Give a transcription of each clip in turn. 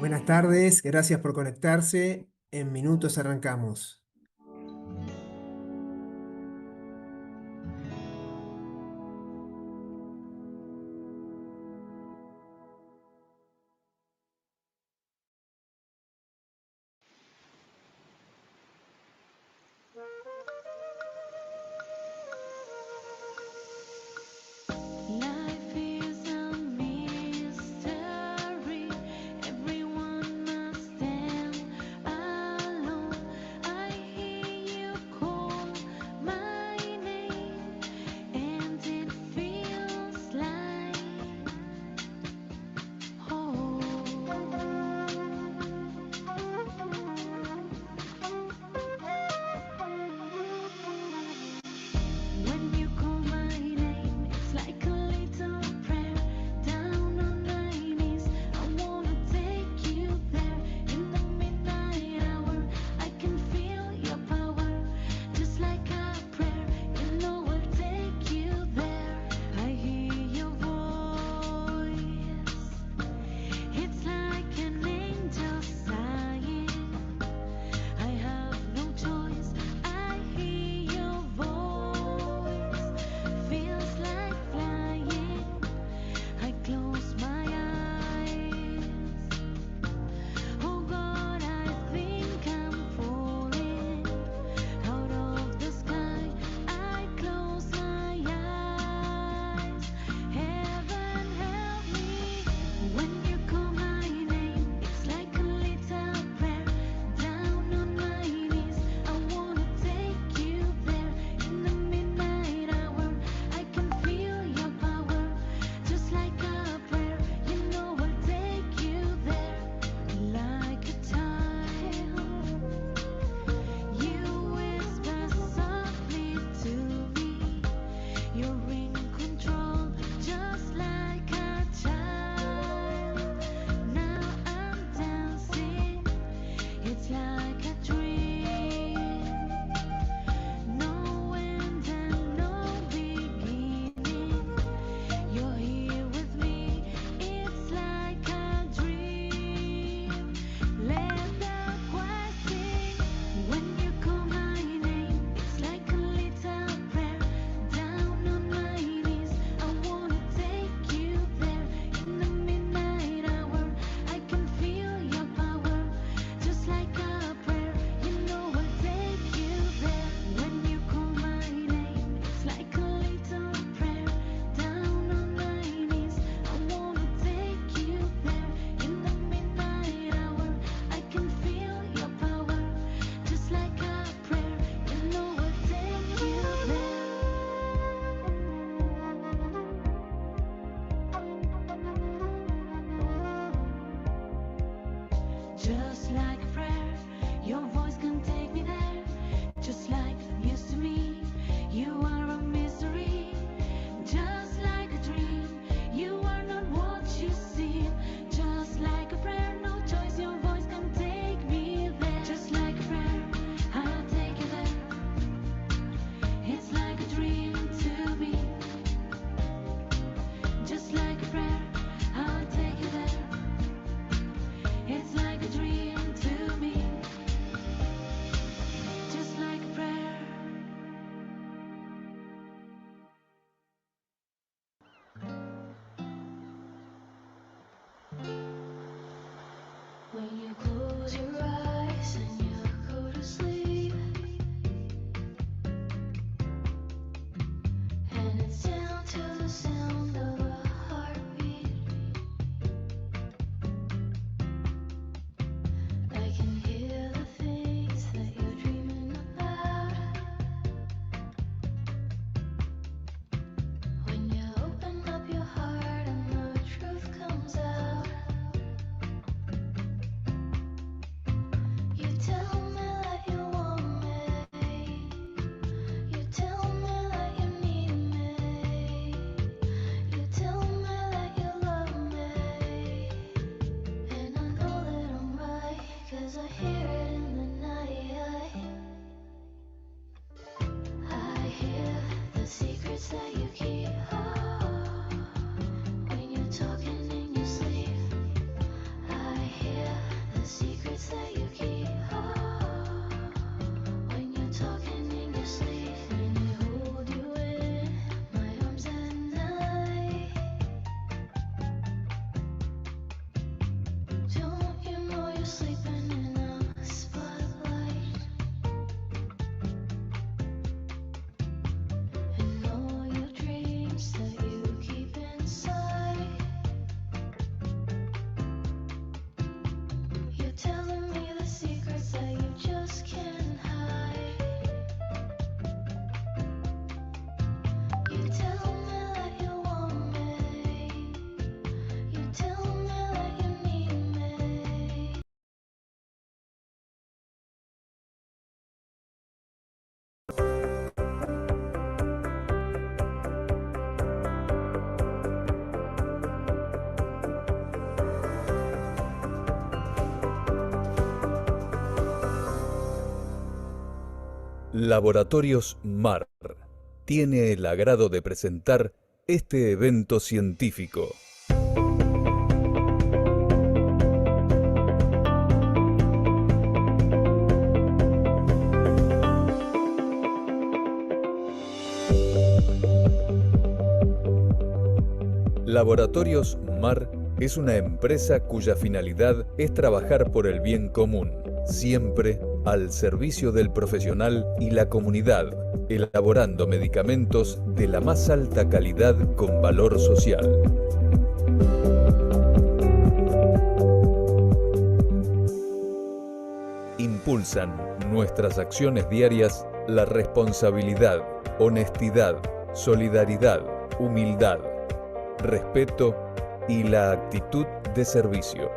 Buenas tardes, gracias por conectarse. En minutos arrancamos. Life is a mystery. Everyone must stand alone. I hear you call my name, and it feels like home. When you call my name, it's like a little prayer. Down on my knees, I wanna take you there. In the midnight hour, I can feel your power. Just like a prayer, you know I'll take you there. I hear your voice. It's like an angel sighing. I have no choice. I hear your voice. Feels like flying. I close my eyes. Oh God, I think I'm falling out of the sky. I close my eyes. Heaven help me. When you call my name, it's like a little prayer. Down on my knees, I wanna take you there. In the midnight hour, I can feel your power. Just like a prayer, you know I'll take you there. Like a child, you whisper softly to me. You're in control, just like a child. Now I'm dancing, it's like a dream. No end and no beginning. You're here with me, it's like a dream. Let the choir sing. When you call my name, it's like a little prayer. Down on my knees, I wanna take you there. In the midnight hour, I can feel your power. Just like a prayer, you know I'll take you there. When you call my name, it's like a little prayer. Down on my knees, I wanna take you there. In the midnight hour, I can feel your power. Just like a prayer, you know I'll take you there. Just like a prayer, your voice can take me there. Just like news to me, you are a mystery. Just like a dream, you are not what you seem. Just like a prayer, no choice, your voice can take me there. Just like a prayer, I'll take you there. It's like a dream to me. Just like a prayer, I'll take you there. It's like a dream to me. Just like a prayer. When you close your eyes and you go to sleep, and it's down to the sound of a heartbeat, I can hear the things that you're dreaming about. When you open up your heart and the truth comes out, you tell me that you want me. You tell me that you need me. You tell me that you love me. And I know that I'm right, 'cause I hear it in the night. I hear the secrets that you keep. When you're talking in your sleep, I hear Laboratorios MAR tiene el agrado de presentar este evento científico. Laboratorios MAR es una empresa cuya finalidad es trabajar por el bien común, siempre al servicio del profesional y la comunidad, elaborando medicamentos de la más alta calidad con valor social. Impulsan nuestras acciones diarias la responsabilidad, honestidad, solidaridad, humildad, respeto y la actitud de servicio.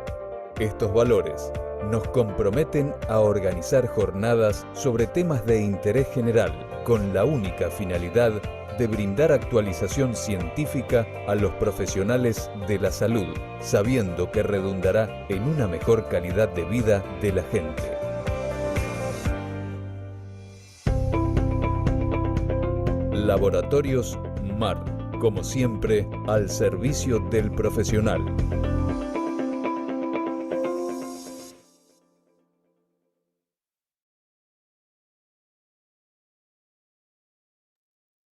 Estos valores nos comprometen a organizar jornadas sobre temas de interés general con la única finalidad de brindar actualización científica a los profesionales de la salud, sabiendo que redundará en una mejor calidad de vida de la gente. Laboratorios MAR, como siempre, al servicio del profesional.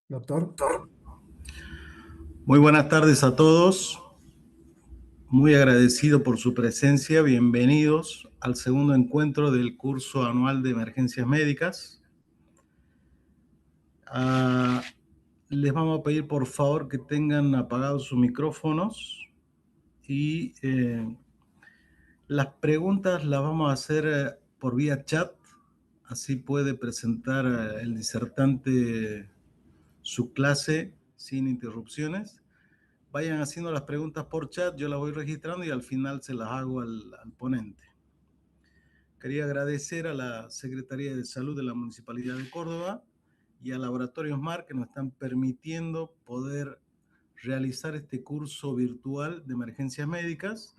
Doctor. Muy buenas tardes a todos. Muy agradecido por su presencia. Bienvenidos al segundo encuentro del curso anual de emergencias médicas. Les vamos a pedir por favor que tengan apagados sus micrófonos y las preguntas las vamos a hacer por vía chat. Así puede presentar el disertante su clase sin interrupciones. Vayan haciendo las preguntas por chat, yo las voy registrando y al final se las hago al ponente. Quería agradecer a la Secretaría de Salud de la Municipalidad de Córdoba y a Laboratorios MAR que nos están permitiendo poder realizar este curso virtual de emergencias médicas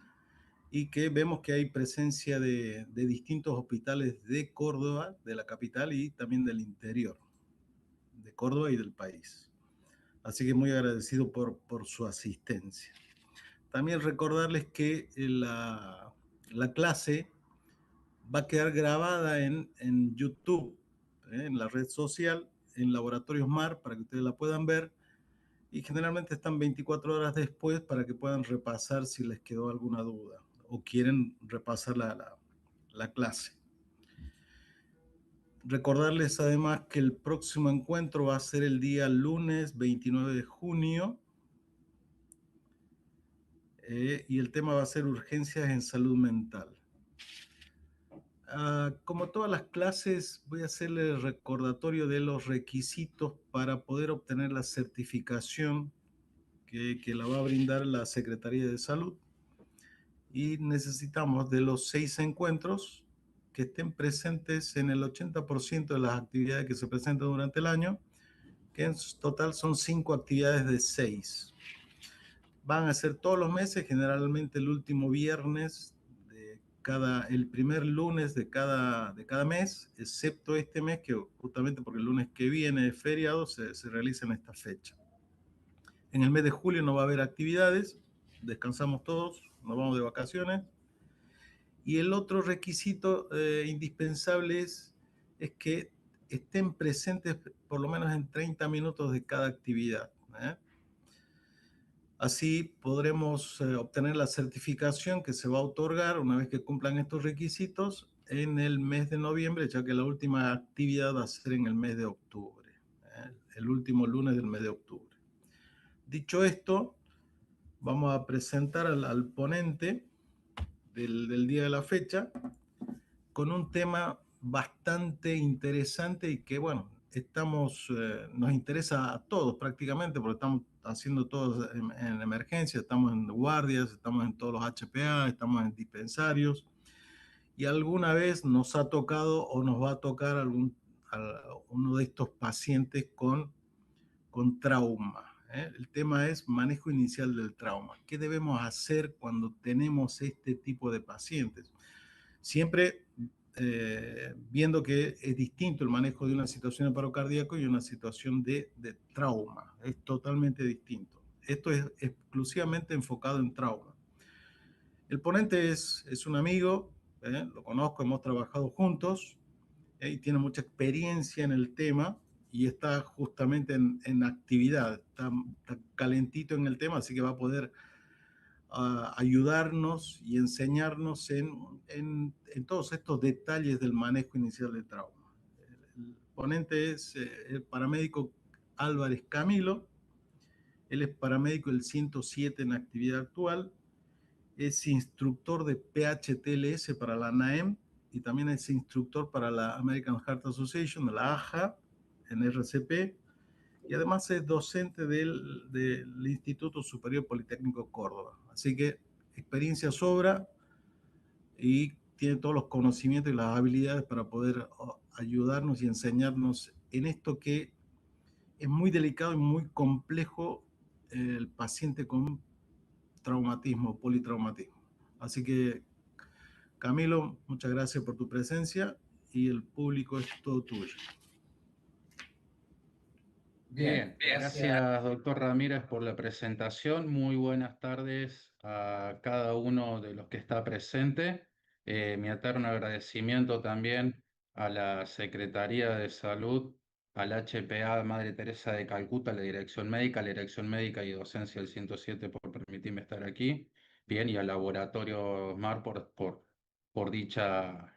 y que vemos que hay presencia de distintos hospitales de Córdoba, de la capital y también del interior, de Córdoba y del país. Así que muy agradecido por su asistencia. También recordarles que la clase va a quedar grabada en YouTube, en la red social, en Laboratorios MAR, para que ustedes la puedan ver. Y generalmente están 24 horas después para que puedan repasar si les quedó alguna duda o quieren repasar la clase. Recordarles además que el próximo encuentro va a ser el día lunes 29 de junio y el tema va a ser urgencias en salud mental. Como todas las clases, voy a hacerle el recordatorio de los requisitos para poder obtener la certificación que la va a brindar la Secretaría de Salud. Y necesitamos de los 6 encuentros que estén presentes en el 80% de las actividades que se presentan durante el año, que en total son 5 actividades de 6. Van a ser todos los meses, generalmente el último viernes el primer lunes de cada mes, excepto este mes, que justamente porque el lunes que viene es feriado, se realiza en esta fecha. En el mes de julio no va a haber actividades, descansamos todos, nos vamos de vacaciones. Y el otro requisito indispensable es que estén presentes por lo menos en 30 minutos de cada actividad. Así podremos obtener la certificación que se va a otorgar una vez que cumplan estos requisitos en el mes de noviembre, ya que la última actividad va a ser en el mes de octubre, el último lunes del mes de octubre. Dicho esto, vamos a presentar al ponente del día de la fecha con un tema bastante interesante y que, bueno, nos interesa a todos prácticamente porque estamos haciendo todos en emergencia, estamos en guardias, estamos en todos los HPA, estamos en dispensarios y alguna vez nos ha tocado o nos va a tocar uno de estos pacientes con trauma. El tema es manejo inicial del trauma. ¿Qué debemos hacer cuando tenemos este tipo de pacientes? Siempre viendo que es distinto el manejo de una situación de paro cardíaco y una situación de trauma. Es totalmente distinto. Esto es exclusivamente enfocado en trauma. El ponente es un amigo, lo conozco, hemos trabajado juntos y tiene mucha experiencia en el tema y está justamente en actividad, está calentito en el tema, así que va a poder ayudarnos y enseñarnos en todos estos detalles del manejo inicial del trauma. El ponente es el paramédico Álvarez Camilo, él es paramédico del 107 en actividad actual, es instructor de PHTLS para la NAEM y también es instructor para la American Heart Association, de la AHA, en RCP, y además es docente del Instituto Superior Politécnico Córdoba. Así que experiencia sobra y tiene todos los conocimientos y las habilidades para poder ayudarnos y enseñarnos en esto que es muy delicado y muy complejo, el paciente con traumatismo, politraumatismo. Así que, Camilo, muchas gracias por tu presencia y el público es todo tuyo. Bien, gracias doctor Ramírez por la presentación. Muy buenas tardes a cada uno de los que está presente. Mi eterno agradecimiento también a la Secretaría de Salud, al HPA Madre Teresa de Calcuta, la Dirección Médica y Docencia del 107 por permitirme estar aquí. Bien, y al Laboratorio MAR por dicha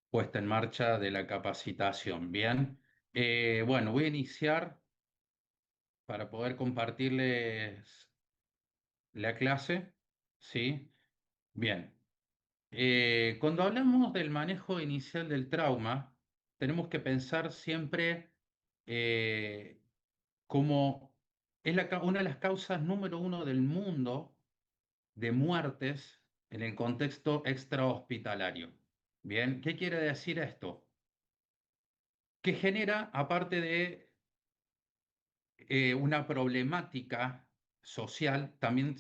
puesta en marcha de la capacitación. Bien, bueno, voy a iniciar para poder compartirles la clase, ¿sí? Bien. Cuando hablamos del manejo inicial del trauma, tenemos que pensar siempre como es una de las causas número uno del mundo de muertes en el contexto extrahospitalario. Bien, ¿qué quiere decir esto? Que genera, aparte de una problemática social, también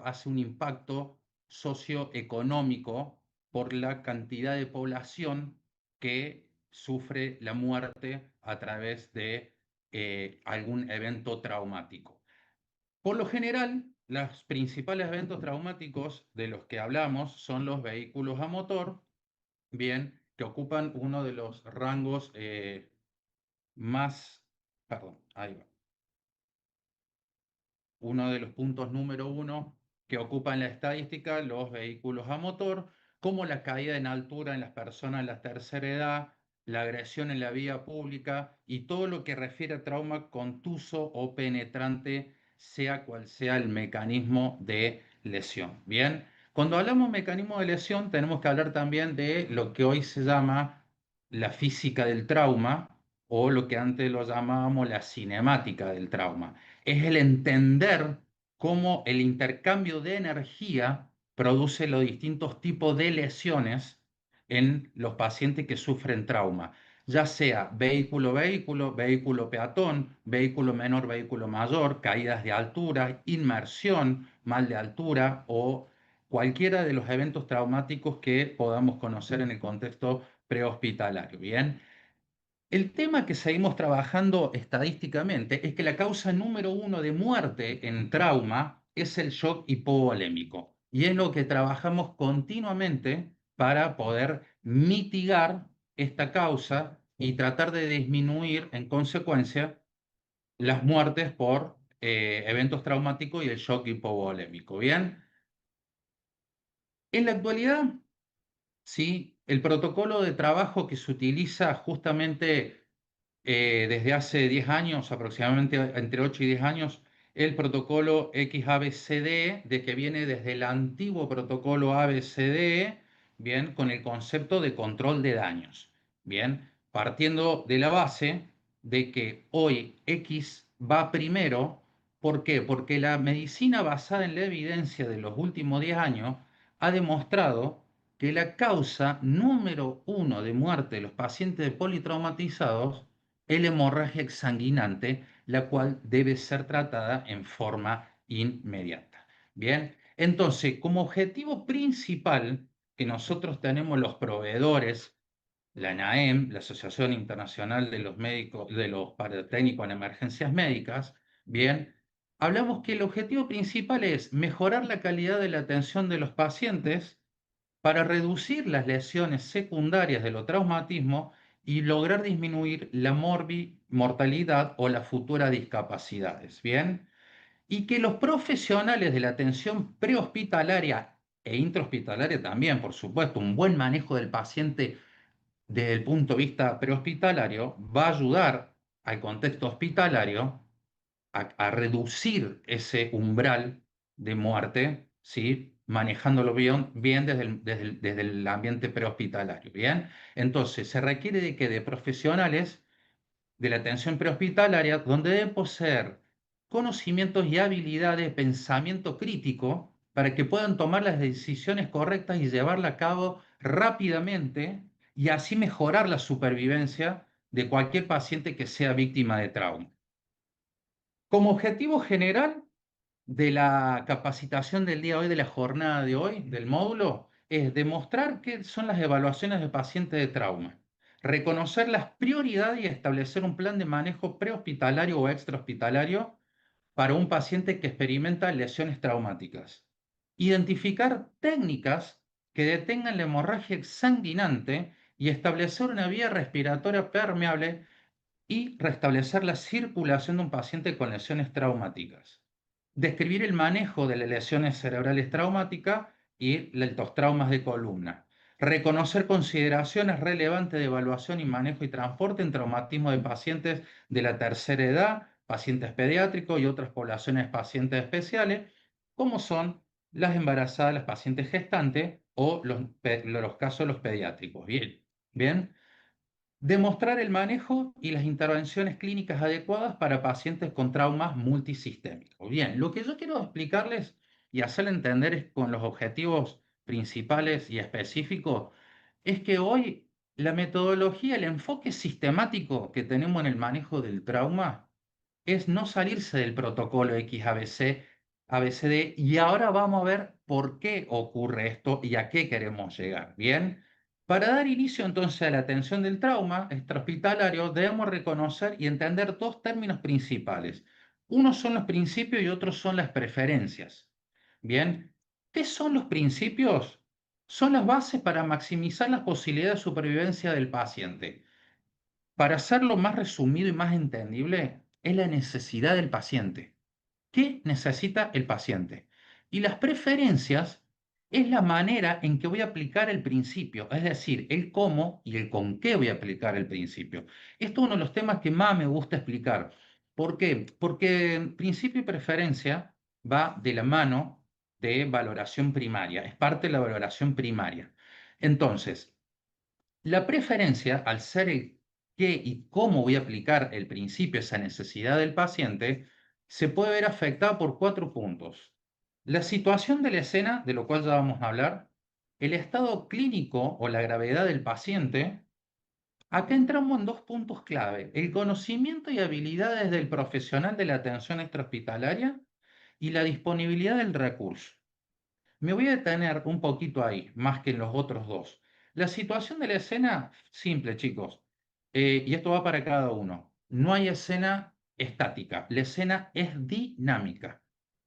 hace un impacto socioeconómico por la cantidad de población que sufre la muerte a través de algún evento traumático. Por lo general, los principales eventos traumáticos de los que hablamos son los vehículos a motor, bien, que ocupan uno de los rangos más, perdón, ahí va, uno de los puntos número uno que ocupan la estadística los vehículos a motor, como la caída en altura en las personas de la tercera edad, la agresión en la vía pública y todo lo que refiere a trauma contuso o penetrante, sea cual sea el mecanismo de lesión. Bien, cuando hablamos de mecanismo de lesión, tenemos que hablar también de lo que hoy se llama la física del trauma o lo que antes lo llamábamos la cinemática del trauma. Es el entender cómo el intercambio de energía produce los distintos tipos de lesiones en los pacientes que sufren trauma, ya sea vehículo-vehículo, vehículo peatón, vehículo menor, vehículo mayor, caídas de altura, inmersión, mal de altura o cualquiera de los eventos traumáticos que podamos conocer en el contexto prehospitalario. Bien. El tema que seguimos trabajando estadísticamente es que la causa número uno de muerte en trauma es el shock hipovolémico. Y es lo que trabajamos continuamente para poder mitigar esta causa y tratar de disminuir en consecuencia las muertes por eventos traumáticos y el shock hipovolémico. Bien, en la actualidad, sí, el protocolo de trabajo que se utiliza justamente desde hace 10 años, aproximadamente entre 8 y 10 años, el protocolo XABCDE, de que viene desde el antiguo protocolo ABCDE, bien, con el concepto de control de daños. Bien, partiendo de la base de que hoy X va primero. ¿Por qué? Porque la medicina basada en la evidencia de los últimos 10 años ha demostrado que la causa número uno de muerte de los pacientes politraumatizados es la hemorragia exsanguinante, la cual debe ser tratada en forma inmediata. Bien, entonces, como objetivo principal que nosotros tenemos los proveedores, la ANAEM, la Asociación Internacional de los Médicos, de los Paratécnicos en Emergencias Médicas, bien, hablamos que el objetivo principal es mejorar la calidad de la atención de los pacientes para reducir las lesiones secundarias de los traumatismos y lograr disminuir la mortalidad o las futuras discapacidades, ¿bien? Y que los profesionales de la atención prehospitalaria e intrahospitalaria también, por supuesto, un buen manejo del paciente desde el punto de vista prehospitalario va a ayudar al contexto hospitalario a reducir ese umbral de muerte, ¿sí? Manejándolo bien desde el ambiente prehospitalario, ¿bien? Entonces, se requiere de profesionales de la atención prehospitalaria, donde deben poseer conocimientos y habilidades de pensamiento crítico para que puedan tomar las decisiones correctas y llevarla a cabo rápidamente y así mejorar la supervivencia de cualquier paciente que sea víctima de trauma. Como objetivo general de la capacitación del día de hoy, de la jornada de hoy, del módulo, es demostrar qué son las evaluaciones de pacientes de trauma, reconocer las prioridades y establecer un plan de manejo prehospitalario o extrahospitalario para un paciente que experimenta lesiones traumáticas, identificar técnicas que detengan la hemorragia exsanguinante y establecer una vía respiratoria permeable y restablecer la circulación de un paciente con lesiones traumáticas. Describir el manejo de las lesiones cerebrales traumáticas y los traumas de columna. Reconocer consideraciones relevantes de evaluación y manejo y transporte en traumatismo de pacientes de la tercera edad, pacientes pediátricos y otras poblaciones pacientes especiales, como son las embarazadas, las pacientes gestantes o los casos de los pediátricos. Bien, bien. Demostrar el manejo y las intervenciones clínicas adecuadas para pacientes con traumas multisistémicos. Bien, lo que yo quiero explicarles y hacerle entender con los objetivos principales y específicos es que hoy la metodología, el enfoque sistemático que tenemos en el manejo del trauma es no salirse del protocolo XABC, ABCD, y ahora vamos a ver por qué ocurre esto y a qué queremos llegar. Bien. Para dar inicio entonces a la atención del trauma extrahospitalario, debemos reconocer y entender dos términos principales. Unos son los principios y otros son las preferencias. Bien, ¿qué son los principios? Son las bases para maximizar las posibilidades de supervivencia del paciente. Para hacerlo más resumido y más entendible, es la necesidad del paciente. ¿Qué necesita el paciente? Y las preferencias es la manera en que voy a aplicar el principio, es decir, el cómo y el con qué voy a aplicar el principio. Esto es uno de los temas que más me gusta explicar. ¿Por qué? Porque principio y preferencia va de la mano de valoración primaria, es parte de la valoración primaria. Entonces, la preferencia, al ser el qué y cómo voy a aplicar el principio, esa necesidad del paciente, se puede ver afectada por 4 puntos. La situación de la escena, de lo cual ya vamos a hablar, el estado clínico o la gravedad del paciente. Acá entramos en 2 puntos clave: el conocimiento y habilidades del profesional de la atención extrahospitalaria y la disponibilidad del recurso. Me voy a detener un poquito ahí, más que en los otros dos. La situación de la escena, simple, chicos, y esto va para cada uno. No hay escena estática, la escena es dinámica.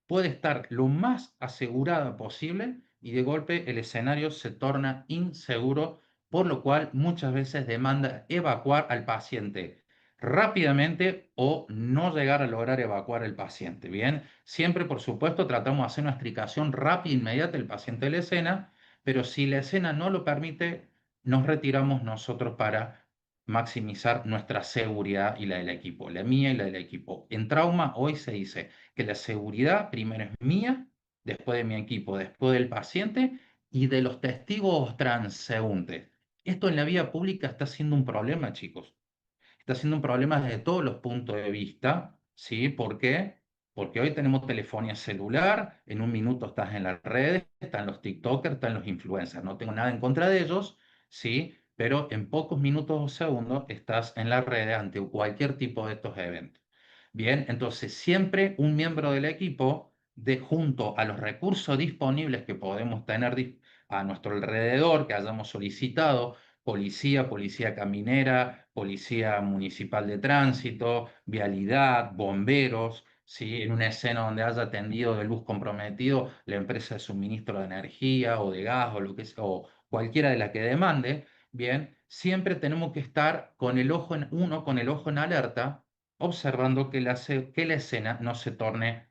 Puede estar lo más asegurada posible y de golpe el escenario se torna inseguro, por lo cual muchas veces demanda evacuar al paciente rápidamente o no llegar a lograr evacuar al paciente. Bien, siempre, por supuesto, tratamos de hacer una explicación rápida e inmediata del paciente de la escena, pero si la escena no lo permite, nos retiramos nosotros para maximizar nuestra seguridad y la del equipo, la mía y la del equipo. En trauma hoy se dice que la seguridad primero es mía, después de mi equipo, después del paciente y de los testigos transeúntes. Esto en la vía pública está siendo un problema, chicos. Está siendo un problema desde todos los puntos de vista, ¿sí? ¿Por qué? Porque hoy tenemos telefonía celular, en un minuto estás en las redes, están los TikTokers, están los influencers. No tengo nada en contra de ellos, ¿sí? Pero en pocos minutos o segundos estás en las redes ante cualquier tipo de estos eventos. Bien, entonces siempre un miembro del equipo, junto a los recursos disponibles que podemos tener a nuestro alrededor que hayamos solicitado, policía, policía caminera, policía municipal de tránsito, vialidad, bomberos, ¿sí? En una escena donde haya tendido de luz comprometido la empresa de suministro de energía o de gas o lo que sea, o cualquiera de la que demande, bien, siempre tenemos que estar con el ojo con el ojo en alerta, observando que que la escena no se torne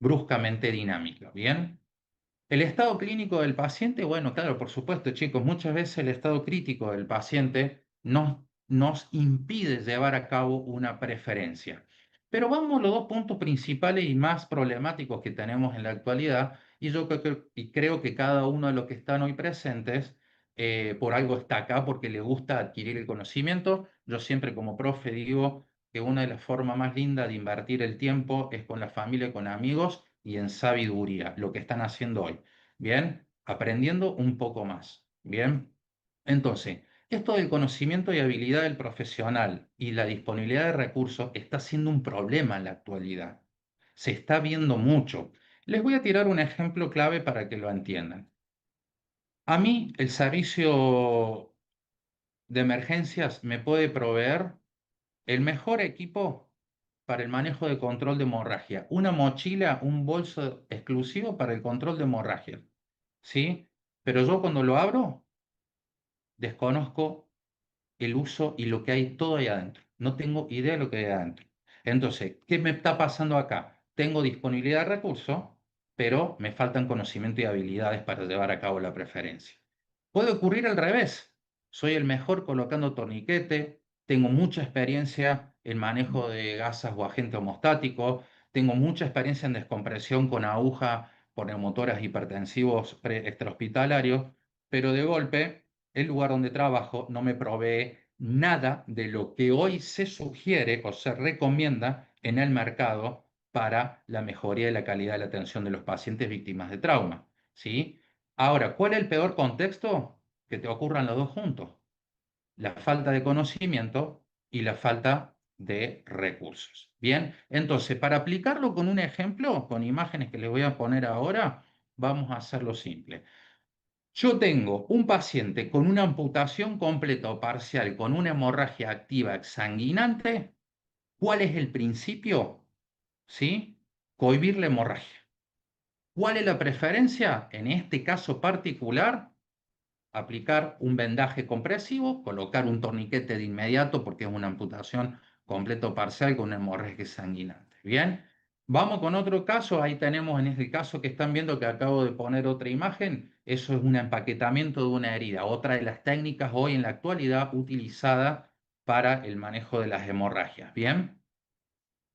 bruscamente dinámica, ¿bien? El estado clínico del paciente, bueno, claro, por supuesto, chicos, muchas veces el estado crítico del paciente nos impide llevar a cabo una preferencia. Pero vamos a los dos puntos principales y más problemáticos que tenemos en la actualidad, y yo creo que cada uno de los que están hoy presentes por algo está acá, porque le gusta adquirir el conocimiento. Yo siempre como profe digo que una de las formas más lindas de invertir el tiempo es con la familia, con amigos y en sabiduría, lo que están haciendo hoy. Bien, aprendiendo un poco más. Bien, entonces, esto del conocimiento y habilidad del profesional y la disponibilidad de recursos está siendo un problema en la actualidad. Se está viendo mucho. Les voy a tirar un ejemplo clave para que lo entiendan. A mí, el servicio de emergencias me puede proveer el mejor equipo para el manejo de control de hemorragia. Una mochila, un bolso exclusivo para el control de hemorragia. ¿Sí? Pero yo cuando lo abro, desconozco el uso y lo que hay todo ahí adentro. No tengo idea de lo que hay adentro. Entonces, ¿qué me está pasando acá? Tengo disponibilidad de recursos, pero me faltan conocimiento y habilidades para llevar a cabo la preferencia. Puede ocurrir al revés. Soy el mejor colocando torniquete, tengo mucha experiencia en manejo de gasas o agente homostático, tengo mucha experiencia en descompresión con aguja por neumotoras hipertensivos extrahospitalarios, pero de golpe el lugar donde trabajo no me provee nada de lo que hoy se sugiere o se recomienda en el mercado para la mejoría de la calidad de la atención de los pacientes víctimas de trauma, ¿sí? Ahora, ¿cuál es el peor contexto? Que te ocurran los dos juntos. La falta de conocimiento y la falta de recursos. Bien, entonces, para aplicarlo con un ejemplo, con imágenes que les voy a poner ahora, vamos a hacerlo simple. Yo tengo un paciente con una amputación completa o parcial, con una hemorragia activa exsanguinante. ¿Cuál es el principio? ¿Sí? Cohibir la hemorragia. ¿Cuál es la preferencia? En este caso particular, aplicar un vendaje compresivo, colocar un torniquete de inmediato porque es una amputación completa o parcial con una hemorragia sanguinante. Bien, vamos con otro caso. Ahí tenemos en este caso que están viendo que acabo de poner otra imagen. Eso es un empaquetamiento de una herida, otra de las técnicas hoy en la actualidad utilizada para el manejo de las hemorragias. Bien.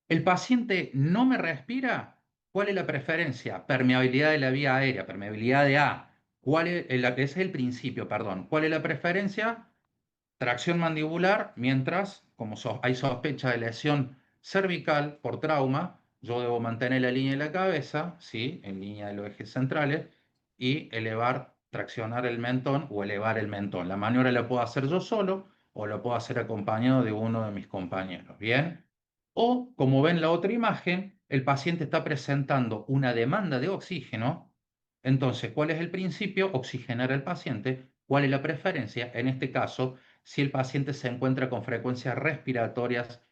El paciente no me respira. ¿Cuál es la preferencia? Permeabilidad de la vía aérea, permeabilidad de A. Ese es el principio, perdón. ¿Cuál es la preferencia? Tracción mandibular, mientras, como hay sospecha de lesión cervical por trauma, yo debo mantener la línea de la cabeza, ¿sí? En línea de los ejes centrales, y traccionar el mentón o elevar el mentón. La maniobra la puedo hacer yo solo o la puedo hacer acompañado de uno de mis compañeros. ¿Bien? O, como ven la otra imagen, el paciente está presentando una demanda de oxígeno. Entonces, ¿cuál es el principio? Oxigenar al paciente. ¿Cuál es la preferencia? En este caso, si el paciente se encuentra con frecuencias respiratorias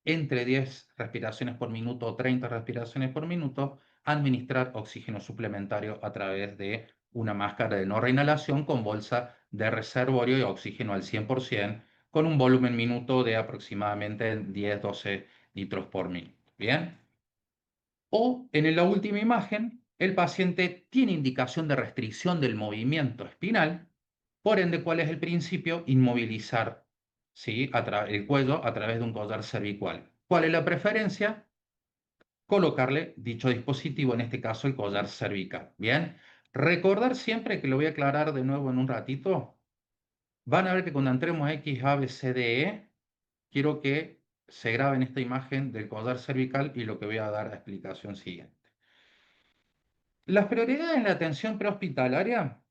entre 10 respiraciones por minuto o 30 respiraciones por minuto, administrar oxígeno suplementario a través de una máscara de no reinhalación con bolsa de reservorio y oxígeno al 100%, con un volumen minuto de aproximadamente 10-12 litros por minuto. ¿Bien? O en la última imagen, el paciente tiene indicación de restricción del movimiento espinal, por ende, ¿cuál es el principio? Inmovilizar, ¿sí? El cuello a través de un collar cervical. ¿Cuál es la preferencia? Colocarle dicho dispositivo, en este caso el collar cervical. Bien, recordar siempre, que lo voy a aclarar de nuevo en un ratito, van a ver que cuando entremos a X, A, B, C, D, E, quiero que se grabe en esta imagen del collar cervical y lo que voy a dar a explicación siguiente. Las prioridades en la atención prehospitalaria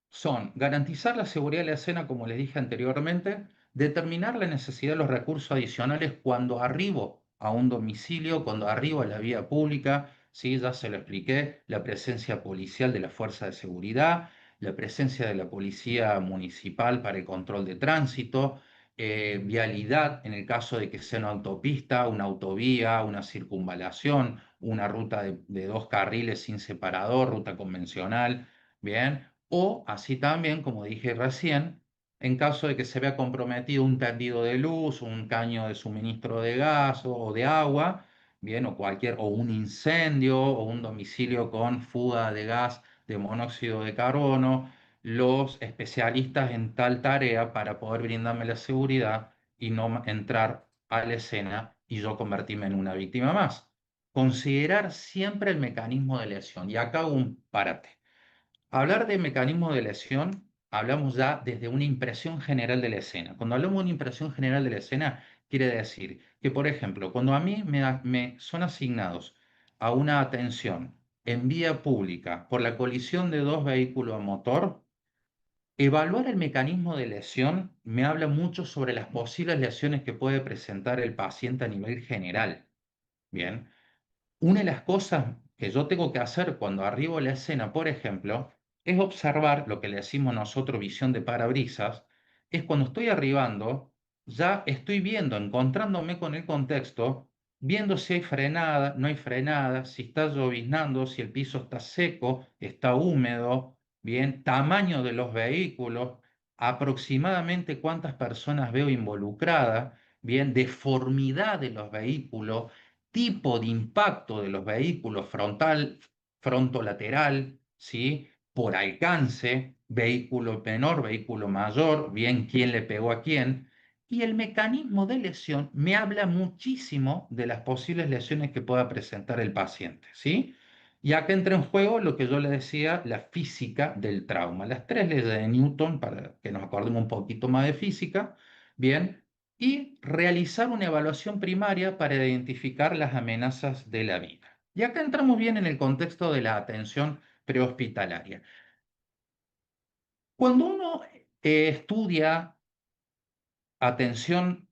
son garantizar la seguridad de la escena, como les dije anteriormente, determinar la necesidad de los recursos adicionales cuando arribo a un domicilio, cuando arribo a la vía pública, ¿sí? Ya se lo expliqué, la presencia policial de la fuerza de seguridad, la presencia de la policía municipal para el control de tránsito, vialidad en el caso de que sea una autopista, una autovía, una circunvalación, una ruta de 2 carriles sin separador, ruta convencional, ¿bien? O así también, como dije recién, en caso de que se vea comprometido un tendido de luz, un caño de suministro de gas o de agua, bien, o un incendio o un domicilio con fuga de gas de monóxido de carbono, los especialistas en tal tarea para poder brindarme la seguridad y no entrar a la escena y yo convertirme en una víctima más. Considerar siempre el mecanismo de lesión. Y acá hago un parate. Hablar de mecanismo de lesión, hablamos ya desde una impresión general de la escena. Cuando hablamos de una impresión general de la escena, quiere decir que, por ejemplo, cuando a mí me son asignados a una atención en vía pública por la colisión de 2 vehículos a motor, evaluar el mecanismo de lesión me habla mucho sobre las posibles lesiones que puede presentar el paciente a nivel general. Bien. Una de las cosas que yo tengo que hacer cuando arribo a la escena, por ejemplo, es observar lo que le decimos nosotros visión de parabrisas, es cuando estoy arribando, ya estoy viendo, encontrándome con el contexto, viendo si hay frenada, no hay frenada, si está lloviznando, si el piso está seco, está húmedo, bien, tamaño de los vehículos, aproximadamente cuántas personas veo involucradas, bien, deformidad de los vehículos, tipo de impacto de los vehículos frontal, frontolateral, ¿sí? Por alcance, vehículo menor, vehículo mayor, bien quién le pegó a quién. Y el mecanismo de lesión me habla muchísimo de las posibles lesiones que pueda presentar el paciente, ¿sí? Y acá entra en juego lo que yo le decía, la física del trauma. Las 3 leyes de Newton, para que nos acordemos un poquito más de física, bien, y realizar una evaluación primaria para identificar las amenazas de la vida. Y acá entramos bien en el contexto de la atención prehospitalaria. Cuando uno estudia atención,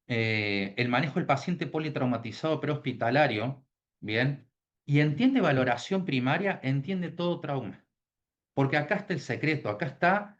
el manejo del paciente politraumatizado prehospitalario, bien, y entiende valoración primaria, entiende todo trauma. Porque acá está el secreto, acá está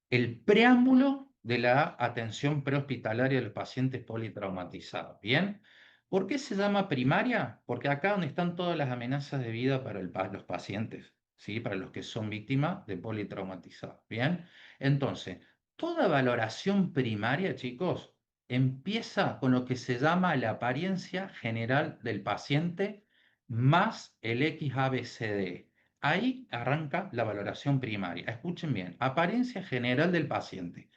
el preámbulo de la atención prehospitalaria de los pacientes politraumatizados. ¿Bien? ¿Por qué se llama primaria? Porque acá donde están todas las amenazas de vida para los pacientes, ¿sí? Para los que son víctimas de politraumatizados. ¿Bien? Entonces, toda valoración primaria, chicos, empieza con lo que se llama la apariencia general del paciente más el XABCD. Ahí arranca la valoración primaria. Escuchen bien, apariencia general del paciente.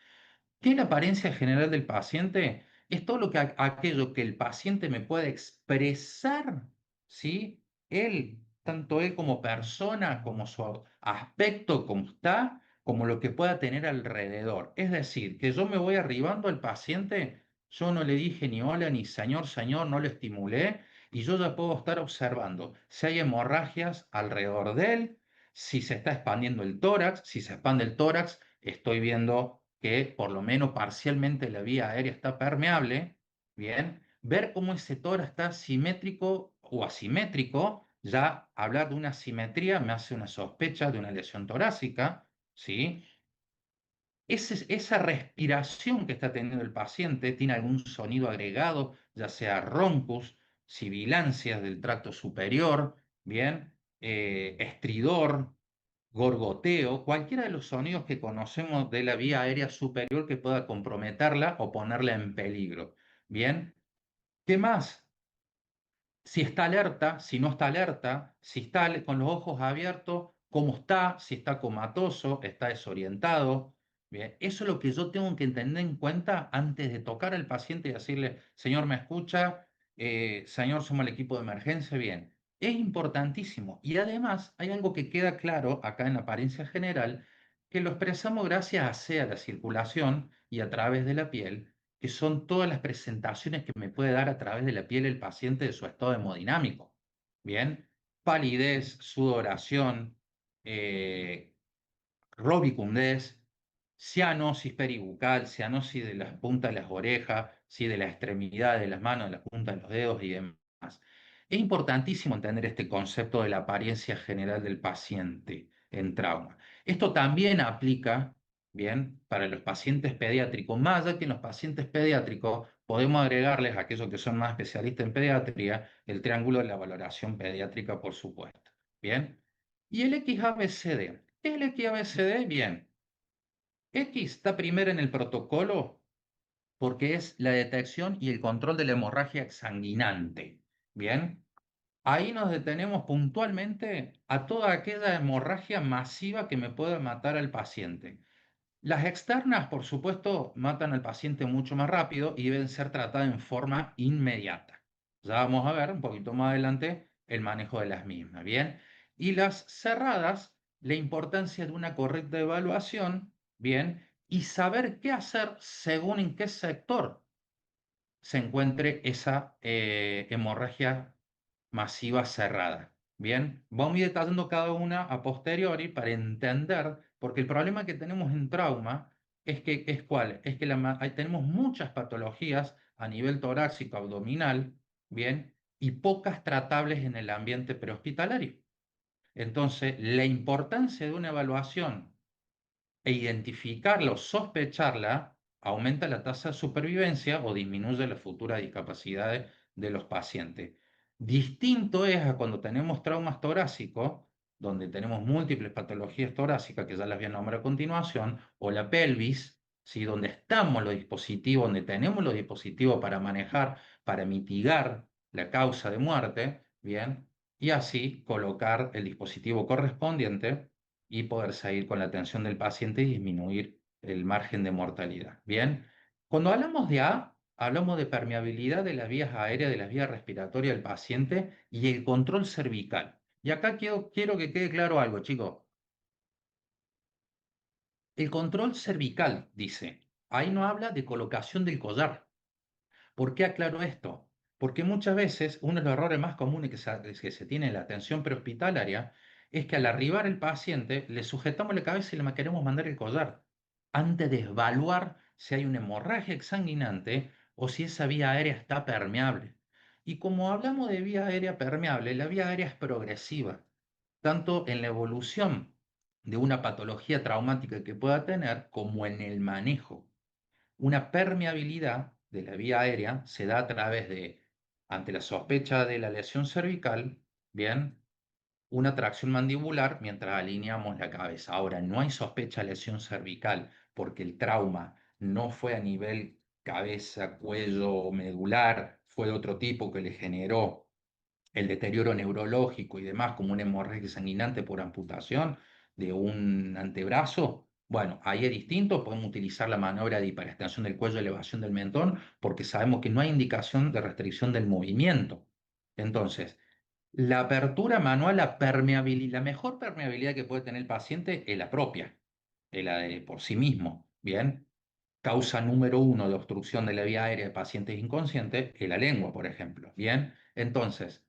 ¿Qué es la apariencia general del paciente? Es todo aquello que el paciente me puede expresar, ¿sí? Él, tanto él como persona, como su aspecto, como está, como lo que pueda tener alrededor. Es decir, que yo me voy arribando al paciente, yo no le dije ni hola, ni señor, señor, no lo estimulé, y yo ya puedo estar observando si hay hemorragias alrededor de él, si se está expandiendo el tórax, si se expande el tórax, estoy viendo que por lo menos parcialmente la vía aérea está permeable, bien, ver cómo ese tórax está simétrico o asimétrico, ya hablar de una simetría me hace una sospecha de una lesión torácica, ¿sí? Esa respiración que está teniendo el paciente tiene algún sonido agregado, ya sea roncus, sibilancias del tracto superior, bien, estridor, gorgoteo, cualquiera de los sonidos que conocemos de la vía aérea superior que pueda comprometerla o ponerla en peligro. Bien, ¿qué más? Si está alerta, si no está alerta, si está con los ojos abiertos, cómo está, si está comatoso, está desorientado. Bien, eso es lo que yo tengo que tener en cuenta antes de tocar al paciente y decirle, señor, ¿me escucha? Señor, somos el equipo de emergencia. Bien, es importantísimo. Y además hay algo que queda claro acá en la apariencia general, que lo expresamos gracias a sea la circulación y a través de la piel, que son todas las presentaciones que me puede dar a través de la piel el paciente de su estado hemodinámico. Bien, palidez, sudoración, eh, robicundez, cianosis peribucal, cianosis de las puntas de las orejas, ¿sí? De la extremidad de las manos, de las puntas de los dedos y demás. Es importantísimo entender este concepto de la apariencia general del paciente. en trauma. Esto también aplica, bien, para los pacientes pediátricos, más allá que en los pacientes pediátricos podemos agregarles a aquellos que son más especialistas en pediatría, el triángulo de la valoración pediátrica, por supuesto. Bien. Y el XABCD. ¿Qué es el XABCD? Bien. X está primero en el protocolo porque es la detección y el control de la hemorragia exsanguinante. Bien. Ahí nos detenemos puntualmente a toda aquella hemorragia masiva que me pueda matar al paciente. Las externas, por supuesto, matan al paciente mucho más rápido y deben ser tratadas en forma inmediata. Ya vamos a ver un poquito más adelante el manejo de las mismas, ¿bien? Y las cerradas, la importancia de una correcta evaluación, ¿bien? Y saber qué hacer según en qué sector se encuentre esa hemorragia masiva cerrada. Bien, vamos a ir detallando cada una a posteriori para entender, porque el problema que tenemos en trauma es cuál, es que tenemos muchas patologías a nivel torácico, abdominal, bien, y pocas tratables en el ambiente prehospitalario. Entonces, la importancia de una evaluación e identificarla o sospecharla aumenta la tasa de supervivencia o disminuye las futuras discapacidades de los pacientes. Distinto es a cuando tenemos traumas torácicos, donde tenemos múltiples patologías torácicas, que ya las voy a nombrar a continuación, o la pelvis, ¿sí? Donde estamos los dispositivos, donde tenemos los dispositivos para manejar, para mitigar la causa de muerte, ¿bien? Y así colocar el dispositivo correspondiente y poder seguir con la atención del paciente y disminuir el margen de mortalidad. Bien, cuando hablamos de A, hablamos de permeabilidad de las vías aéreas, de las vías respiratorias del paciente y el control cervical. Y acá quiero que quede claro algo, chicos. El control cervical, dice, ahí no habla de colocación del collar. ¿Por qué aclaro esto? Porque muchas veces uno de los errores más comunes que se tiene en la atención prehospitalaria es que al arribar el paciente le sujetamos la cabeza y le queremos mandar el collar antes de evaluar si hay una hemorragia exsanguinante o si esa vía aérea está permeable. Y como hablamos de vía aérea permeable, la vía aérea es progresiva, tanto en la evolución de una patología traumática que pueda tener como en el manejo. Una permeabilidad de la vía aérea se da a través de, ante la sospecha de la lesión cervical, bien, una tracción mandibular mientras alineamos la cabeza. Ahora, no hay sospecha de lesión cervical porque el trauma no fue a nivel cabeza, cuello o medular, fue de otro tipo que le generó el deterioro neurológico y demás, como una hemorragia sanguinante por amputación de un antebrazo, bueno, ahí es distinto, podemos utilizar la maniobra de hiperextensión del cuello, elevación del mentón, porque sabemos que no hay indicación de restricción del movimiento. Entonces, la apertura manual, la mejor permeabilidad que puede tener el paciente es la propia, es la de por sí mismo, ¿bien? Causa número uno de obstrucción de la vía aérea de pacientes inconscientes es la lengua, por ejemplo, ¿bien? Entonces,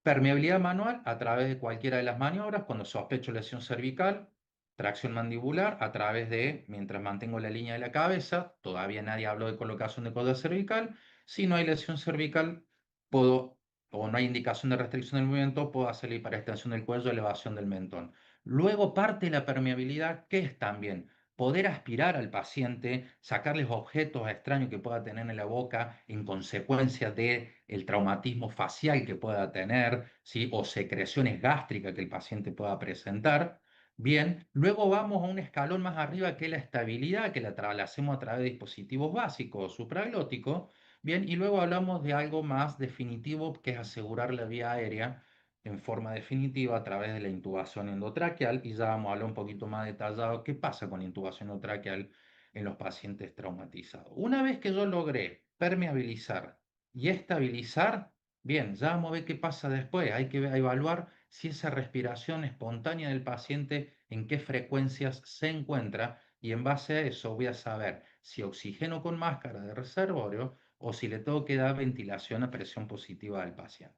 permeabilidad manual a través de cualquiera de las maniobras, cuando sospecho lesión cervical, tracción mandibular a través de, mientras mantengo la línea de la cabeza, todavía nadie habló de colocación de collar cervical. Si no hay lesión cervical, puedo, o no hay indicación de restricción del movimiento, puedo hacer la hiperextensión del cuello, elevación del mentón. Luego parte la permeabilidad, que es también poder aspirar al paciente, sacarles objetos extraños que pueda tener en la boca en consecuencia del traumatismo facial que pueda tener, ¿sí? O secreciones gástricas que el paciente pueda presentar. Bien, luego vamos a un escalón más arriba que es la estabilidad, que la hacemos a través de dispositivos básicos supraglóticos. Bien, y luego hablamos de algo más definitivo, que es asegurar la vía aérea en forma definitiva a través de la intubación endotraqueal, y ya vamos a hablar un poquito más detallado qué pasa con la intubación endotraqueal en los pacientes traumatizados. Una vez que yo logré permeabilizar y estabilizar, bien, ya vamos a ver qué pasa después. Hay que evaluar si esa respiración espontánea del paciente, en qué frecuencias se encuentra, y en base a eso voy a saber si oxigeno con máscara de reservorio o si le tengo que dar ventilación a presión positiva al paciente.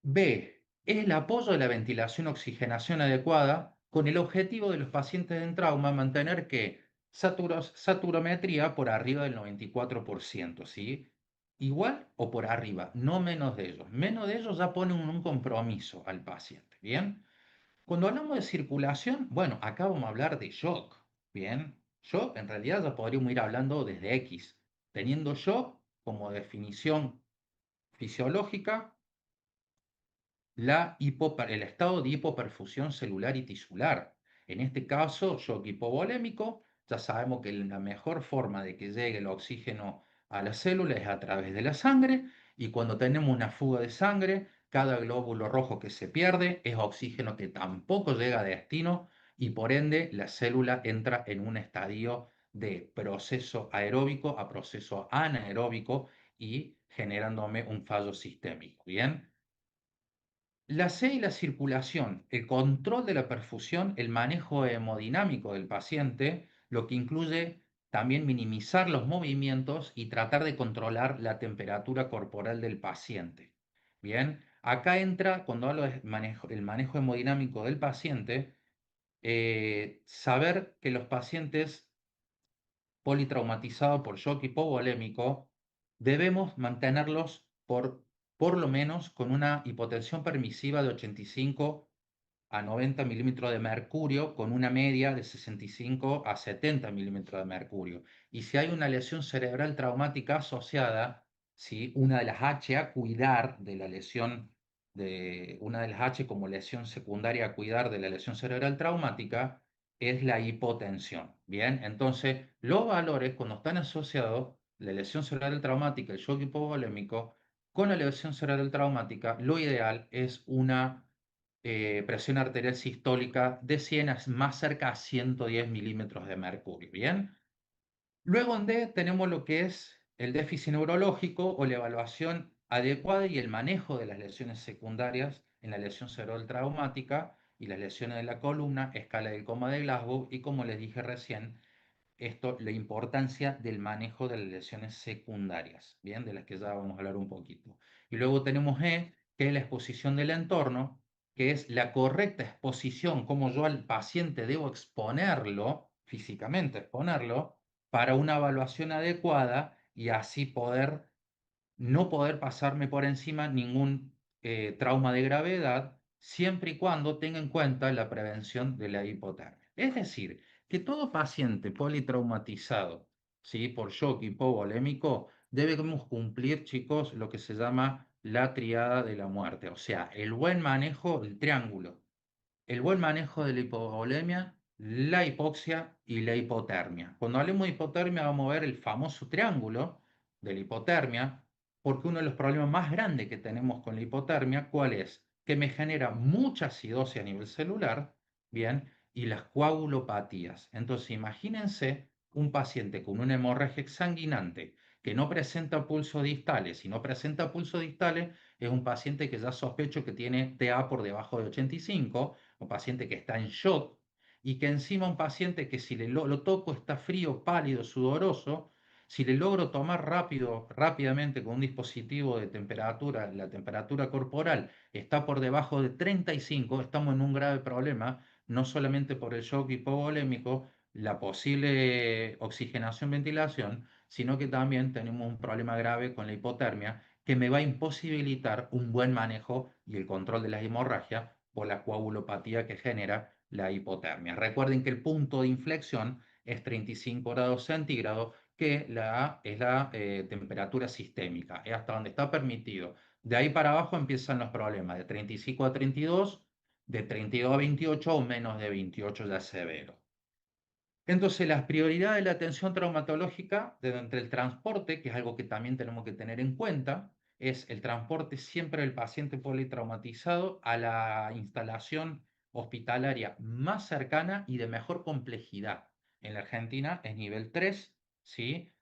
B. Es el apoyo de la ventilación-oxigenación adecuada con el objetivo de los pacientes en trauma mantener que saturometría por arriba del 94%, ¿sí? Igual o por arriba, no menos de ellos. Menos de ellos ya ponen un compromiso al paciente, ¿bien? Cuando hablamos de circulación, bueno, acá vamos a hablar de shock, ¿bien? Shock, en realidad ya podríamos ir hablando desde X, teniendo shock como definición fisiológica, el estado de hipoperfusión celular y tisular. En este caso, shock hipovolémico, ya sabemos que la mejor forma de que llegue el oxígeno a la célula es a través de la sangre, y cuando tenemos una fuga de sangre, cada glóbulo rojo que se pierde es oxígeno que tampoco llega a destino, y por ende la célula entra en un estadio de proceso aeróbico a proceso anaeróbico y generándome un fallo sistémico. ¿Bien? La C y la circulación, el control de la perfusión, el manejo hemodinámico del paciente, lo que incluye también minimizar los movimientos y tratar de controlar la temperatura corporal del paciente. Bien, acá entra, cuando hablo de el manejo hemodinámico del paciente, saber que los pacientes politraumatizados por shock hipovolémico debemos mantenerlos por lo menos con una hipotensión permisiva de 85 a 90 milímetros de mercurio, con una media de 65 a 70 milímetros de mercurio. Y si hay una lesión cerebral traumática asociada, ¿sí? Una de las H a cuidar de la lesión, una de las H como lesión secundaria a cuidar de la lesión cerebral traumática, es la hipotensión. Bien, entonces los valores cuando están asociados, la lesión cerebral traumática, el shock hipovolémico, con la lesión cerebral traumática, lo ideal es una presión arterial sistólica de 100 más cerca a 110 milímetros de mercurio. Bien, luego en D tenemos lo que es el déficit neurológico o la evaluación adecuada y el manejo de las lesiones secundarias en la lesión cerebral traumática y las lesiones de la columna, escala del coma de Glasgow y, como les dije recién, la importancia del manejo de las lesiones secundarias, bien, de las que ya vamos a hablar un poquito. Y luego tenemos E, que es la exposición del entorno, que es la correcta exposición, cómo yo al paciente debo exponerlo, físicamente exponerlo, para una evaluación adecuada y así no poder pasarme por encima ningún trauma de gravedad, siempre y cuando tenga en cuenta la prevención de la hipotermia. Es decir, que todo paciente politraumatizado, ¿sí? Por shock hipovolémico, debemos cumplir, chicos, lo que se llama la triada de la muerte, o sea, el buen manejo del triángulo, el buen manejo de la hipovolemia, la hipoxia y la hipotermia. Cuando hablemos de hipotermia vamos a ver el famoso triángulo de la hipotermia, porque uno de los problemas más grandes que tenemos con la hipotermia, ¿cuál es? Que me genera mucha acidosis a nivel celular, ¿bien? Y las coagulopatías. Entonces, imagínense un paciente con una hemorragia exsanguinante que no presenta pulsos distales. Si no presenta pulsos distales, es un paciente que ya sospecho que tiene TA por debajo de 85, un paciente que está en shock, y que encima un paciente que si lo toco está frío, pálido, sudoroso, si le logro tomar rápidamente con un dispositivo de temperatura, la temperatura corporal está por debajo de 35, estamos en un grave problema, no solamente por el shock hipovolémico, la posible oxigenación-ventilación, sino que también tenemos un problema grave con la hipotermia que me va a imposibilitar un buen manejo y el control de las hemorragias por la coagulopatía que genera la hipotermia. Recuerden que el punto de inflexión es 35 grados centígrados, que es la temperatura sistémica, es hasta donde está permitido. De ahí para abajo empiezan los problemas, de 35 a 32, de 32 a 28 o menos de 28 ya es severo. Entonces, las prioridades de la atención traumatológica entre el transporte, que es algo que también tenemos que tener en cuenta, es el transporte siempre del paciente politraumatizado a la instalación hospitalaria más cercana y de mejor complejidad. En la Argentina es nivel 3, ¿sí?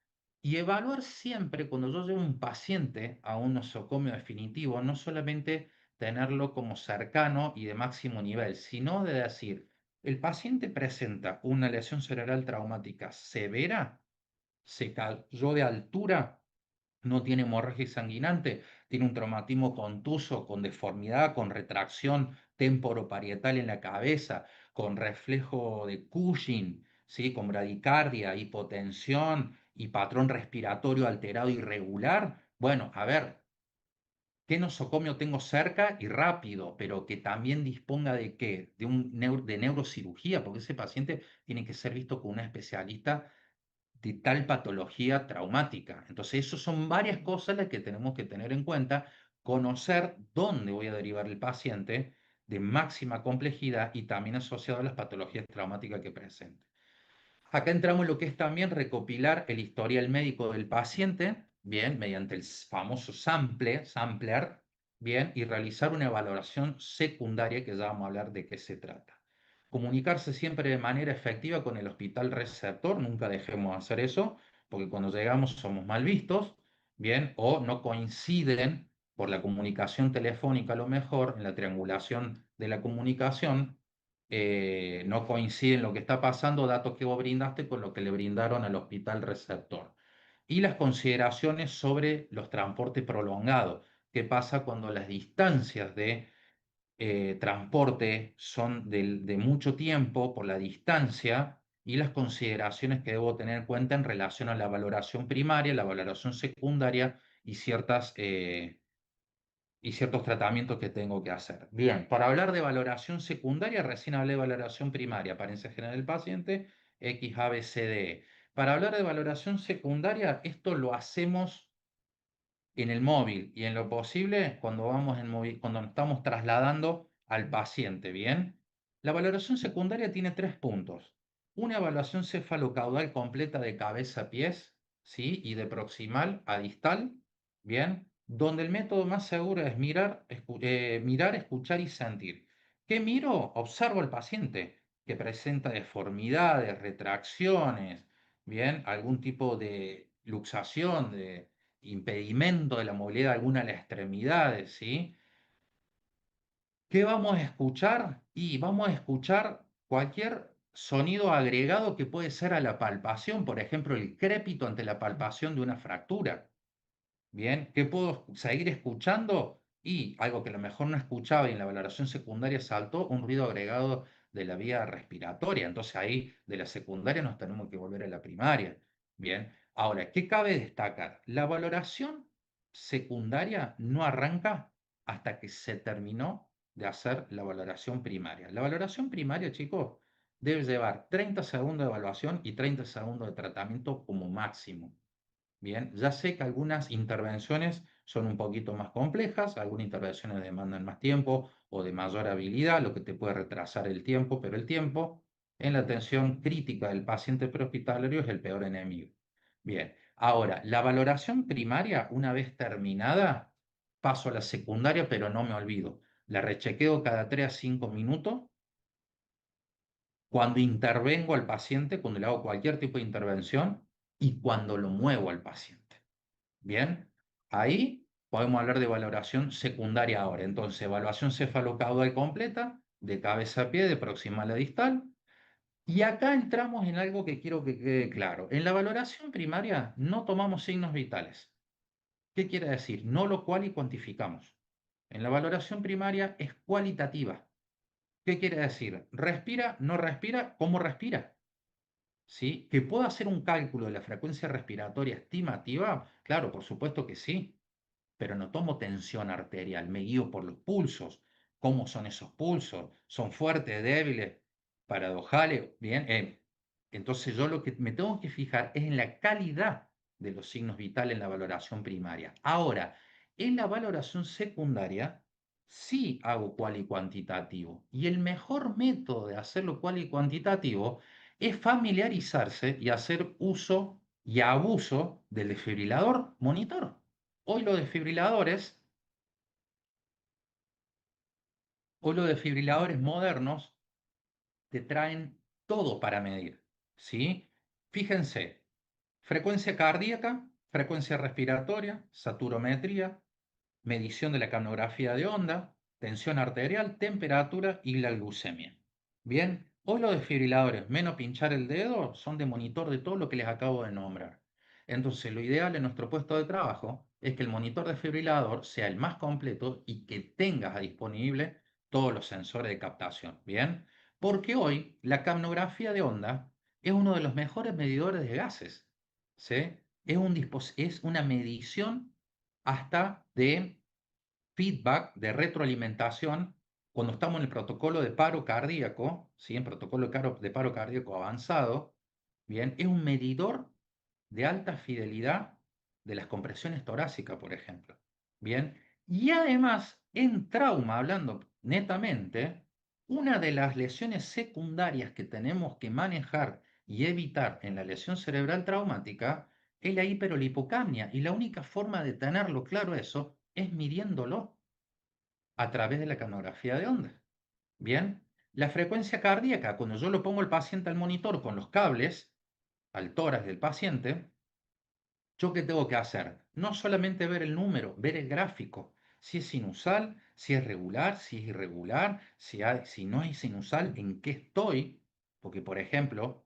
Y evaluar siempre, cuando yo llevo un paciente a un nosocomio definitivo, no solamente tenerlo como cercano y de máximo nivel, sino de decir, el paciente presenta una lesión cerebral traumática severa, se cayó de altura, no tiene hemorragia sanguinante, tiene un traumatismo contuso, con deformidad, con retracción temporoparietal en la cabeza, con reflejo de Cushing, ¿sí? Con bradicardia, hipotensión y patrón respiratorio alterado irregular. Bueno, a ver, ¿Qué nosocomio tengo cerca y rápido? Pero que también disponga de qué? De neurocirugía, porque ese paciente tiene que ser visto con un especialista de tal patología traumática. Entonces, eso son varias cosas las que tenemos que tener en cuenta, conocer dónde voy a derivar el paciente de máxima complejidad y también asociado a las patologías traumáticas que presente. Acá entramos en lo que es también recopilar el historial médico del paciente, bien, mediante el famoso sampler, bien, y realizar una valoración secundaria, que ya vamos a hablar de qué se trata. Comunicarse siempre de manera efectiva con el hospital receptor, nunca dejemos de hacer eso, porque cuando llegamos somos mal vistos, bien, o no coinciden por la comunicación telefónica a lo mejor, en la triangulación de la comunicación, no coinciden lo que está pasando, datos que vos brindaste con lo que le brindaron al hospital receptor. Y las consideraciones sobre los transportes prolongados. ¿Qué pasa cuando las distancias de transporte son de mucho tiempo por la distancia? Y las consideraciones que debo tener en cuenta en relación a la valoración primaria, la valoración secundaria y ciertos tratamientos que tengo que hacer. Bien, para hablar de valoración secundaria, recién hablé de valoración primaria, apariencia general del paciente, X, A, B, C, D, E. Para hablar de valoración secundaria, esto lo hacemos en el móvil y en lo posible cuando vamos en cuando nos estamos trasladando al paciente, ¿bien? La valoración secundaria tiene 3 puntos. Una evaluación cefalocaudal completa de cabeza a pies, ¿sí? Y de proximal a distal, ¿bien? Donde el método más seguro es mirar, escuchar y sentir. ¿Qué miro? Observo al paciente que presenta deformidades, retracciones, ¿bien? Algún tipo de luxación, de impedimento de la movilidad de alguna de las extremidades, ¿sí? ¿Qué vamos a escuchar? Y vamos a escuchar cualquier sonido agregado que puede ser a la palpación, por ejemplo, el crépito ante la palpación de una fractura. Bien, ¿qué puedo seguir escuchando? Y algo que a lo mejor no escuchaba y en la valoración secundaria saltó, un ruido agregado de la vía respiratoria. Entonces ahí de la secundaria nos tenemos que volver a la primaria. Bien, ahora, ¿qué cabe destacar? La valoración secundaria no arranca hasta que se terminó de hacer la valoración primaria. La valoración primaria, chicos, debe llevar 30 segundos de evaluación y 30 segundos de tratamiento como máximo. Bien, ya sé que algunas intervenciones son un poquito más complejas, algunas intervenciones demandan más tiempo o de mayor habilidad, lo que te puede retrasar el tiempo, pero el tiempo en la atención crítica del paciente prehospitalario es el peor enemigo. Bien, ahora, la valoración primaria, una vez terminada, paso a la secundaria, pero no me olvido. La rechequeo cada 3 a 5 minutos cuando intervengo al paciente, cuando le hago cualquier tipo de intervención y cuando lo muevo al paciente. Bien, ahí podemos hablar de valoración secundaria ahora. Entonces, evaluación cefalocaudal completa, de cabeza a pie, de proximal a distal. Y acá entramos en algo que quiero que quede claro. En la valoración primaria no tomamos signos vitales. ¿Qué quiere decir? No lo cual y cuantificamos. En la valoración primaria es cualitativa. ¿Qué quiere decir? ¿Respira? ¿No respira? ¿Cómo respira? ¿Sí? ¿Que puedo hacer un cálculo de la frecuencia respiratoria estimativa? Claro, por supuesto que sí, pero no tomo tensión arterial, me guío por los pulsos. ¿Cómo son esos pulsos? ¿Son fuertes, débiles, paradojales? Bien, entonces yo lo que me tengo que fijar es en la calidad de los signos vitales en la valoración primaria. Ahora, en la valoración secundaria, sí hago cual y cuantitativo. Y el mejor método de hacerlo cual y cuantitativo es familiarizarse y hacer uso y abuso del desfibrilador monitor. Hoy los desfibriladores, hoy los desfibriladores modernos te traen todo para medir, ¿sí? Fíjense, frecuencia cardíaca, frecuencia respiratoria, saturometría, medición de la capnografía de onda, tensión arterial, temperatura y la glucemia. Bien, hoy los desfibriladores, menos pinchar el dedo, son de monitor de todo lo que les acabo de nombrar. Entonces, lo ideal en nuestro puesto de trabajo es que el monitor desfibrilador sea el más completo y que tengas a disponible todos los sensores de captación. Bien, porque hoy la capnografía de onda es uno de los mejores medidores de gases. ¿Sí? Es una medición hasta de feedback, de retroalimentación, cuando estamos en el protocolo de paro cardíaco, ¿sí? En protocolo de paro cardíaco avanzado, bien, es un medidor de alta fidelidad de las compresiones torácicas, por ejemplo. Bien, y además, en trauma, hablando netamente, una de las lesiones secundarias que tenemos que manejar y evitar en la lesión cerebral traumática es la hiperolipocamia. Y la única forma de tenerlo claro eso es midiéndolo a través de la canografía de ondas. Bien, la frecuencia cardíaca, cuando yo lo pongo al paciente al monitor con los cables al tórax del paciente, ¿yo qué tengo que hacer? No solamente ver el número, ver el gráfico. Si es sinusal, si es regular, si es irregular, si no es sinusal, en qué estoy. Porque, por ejemplo,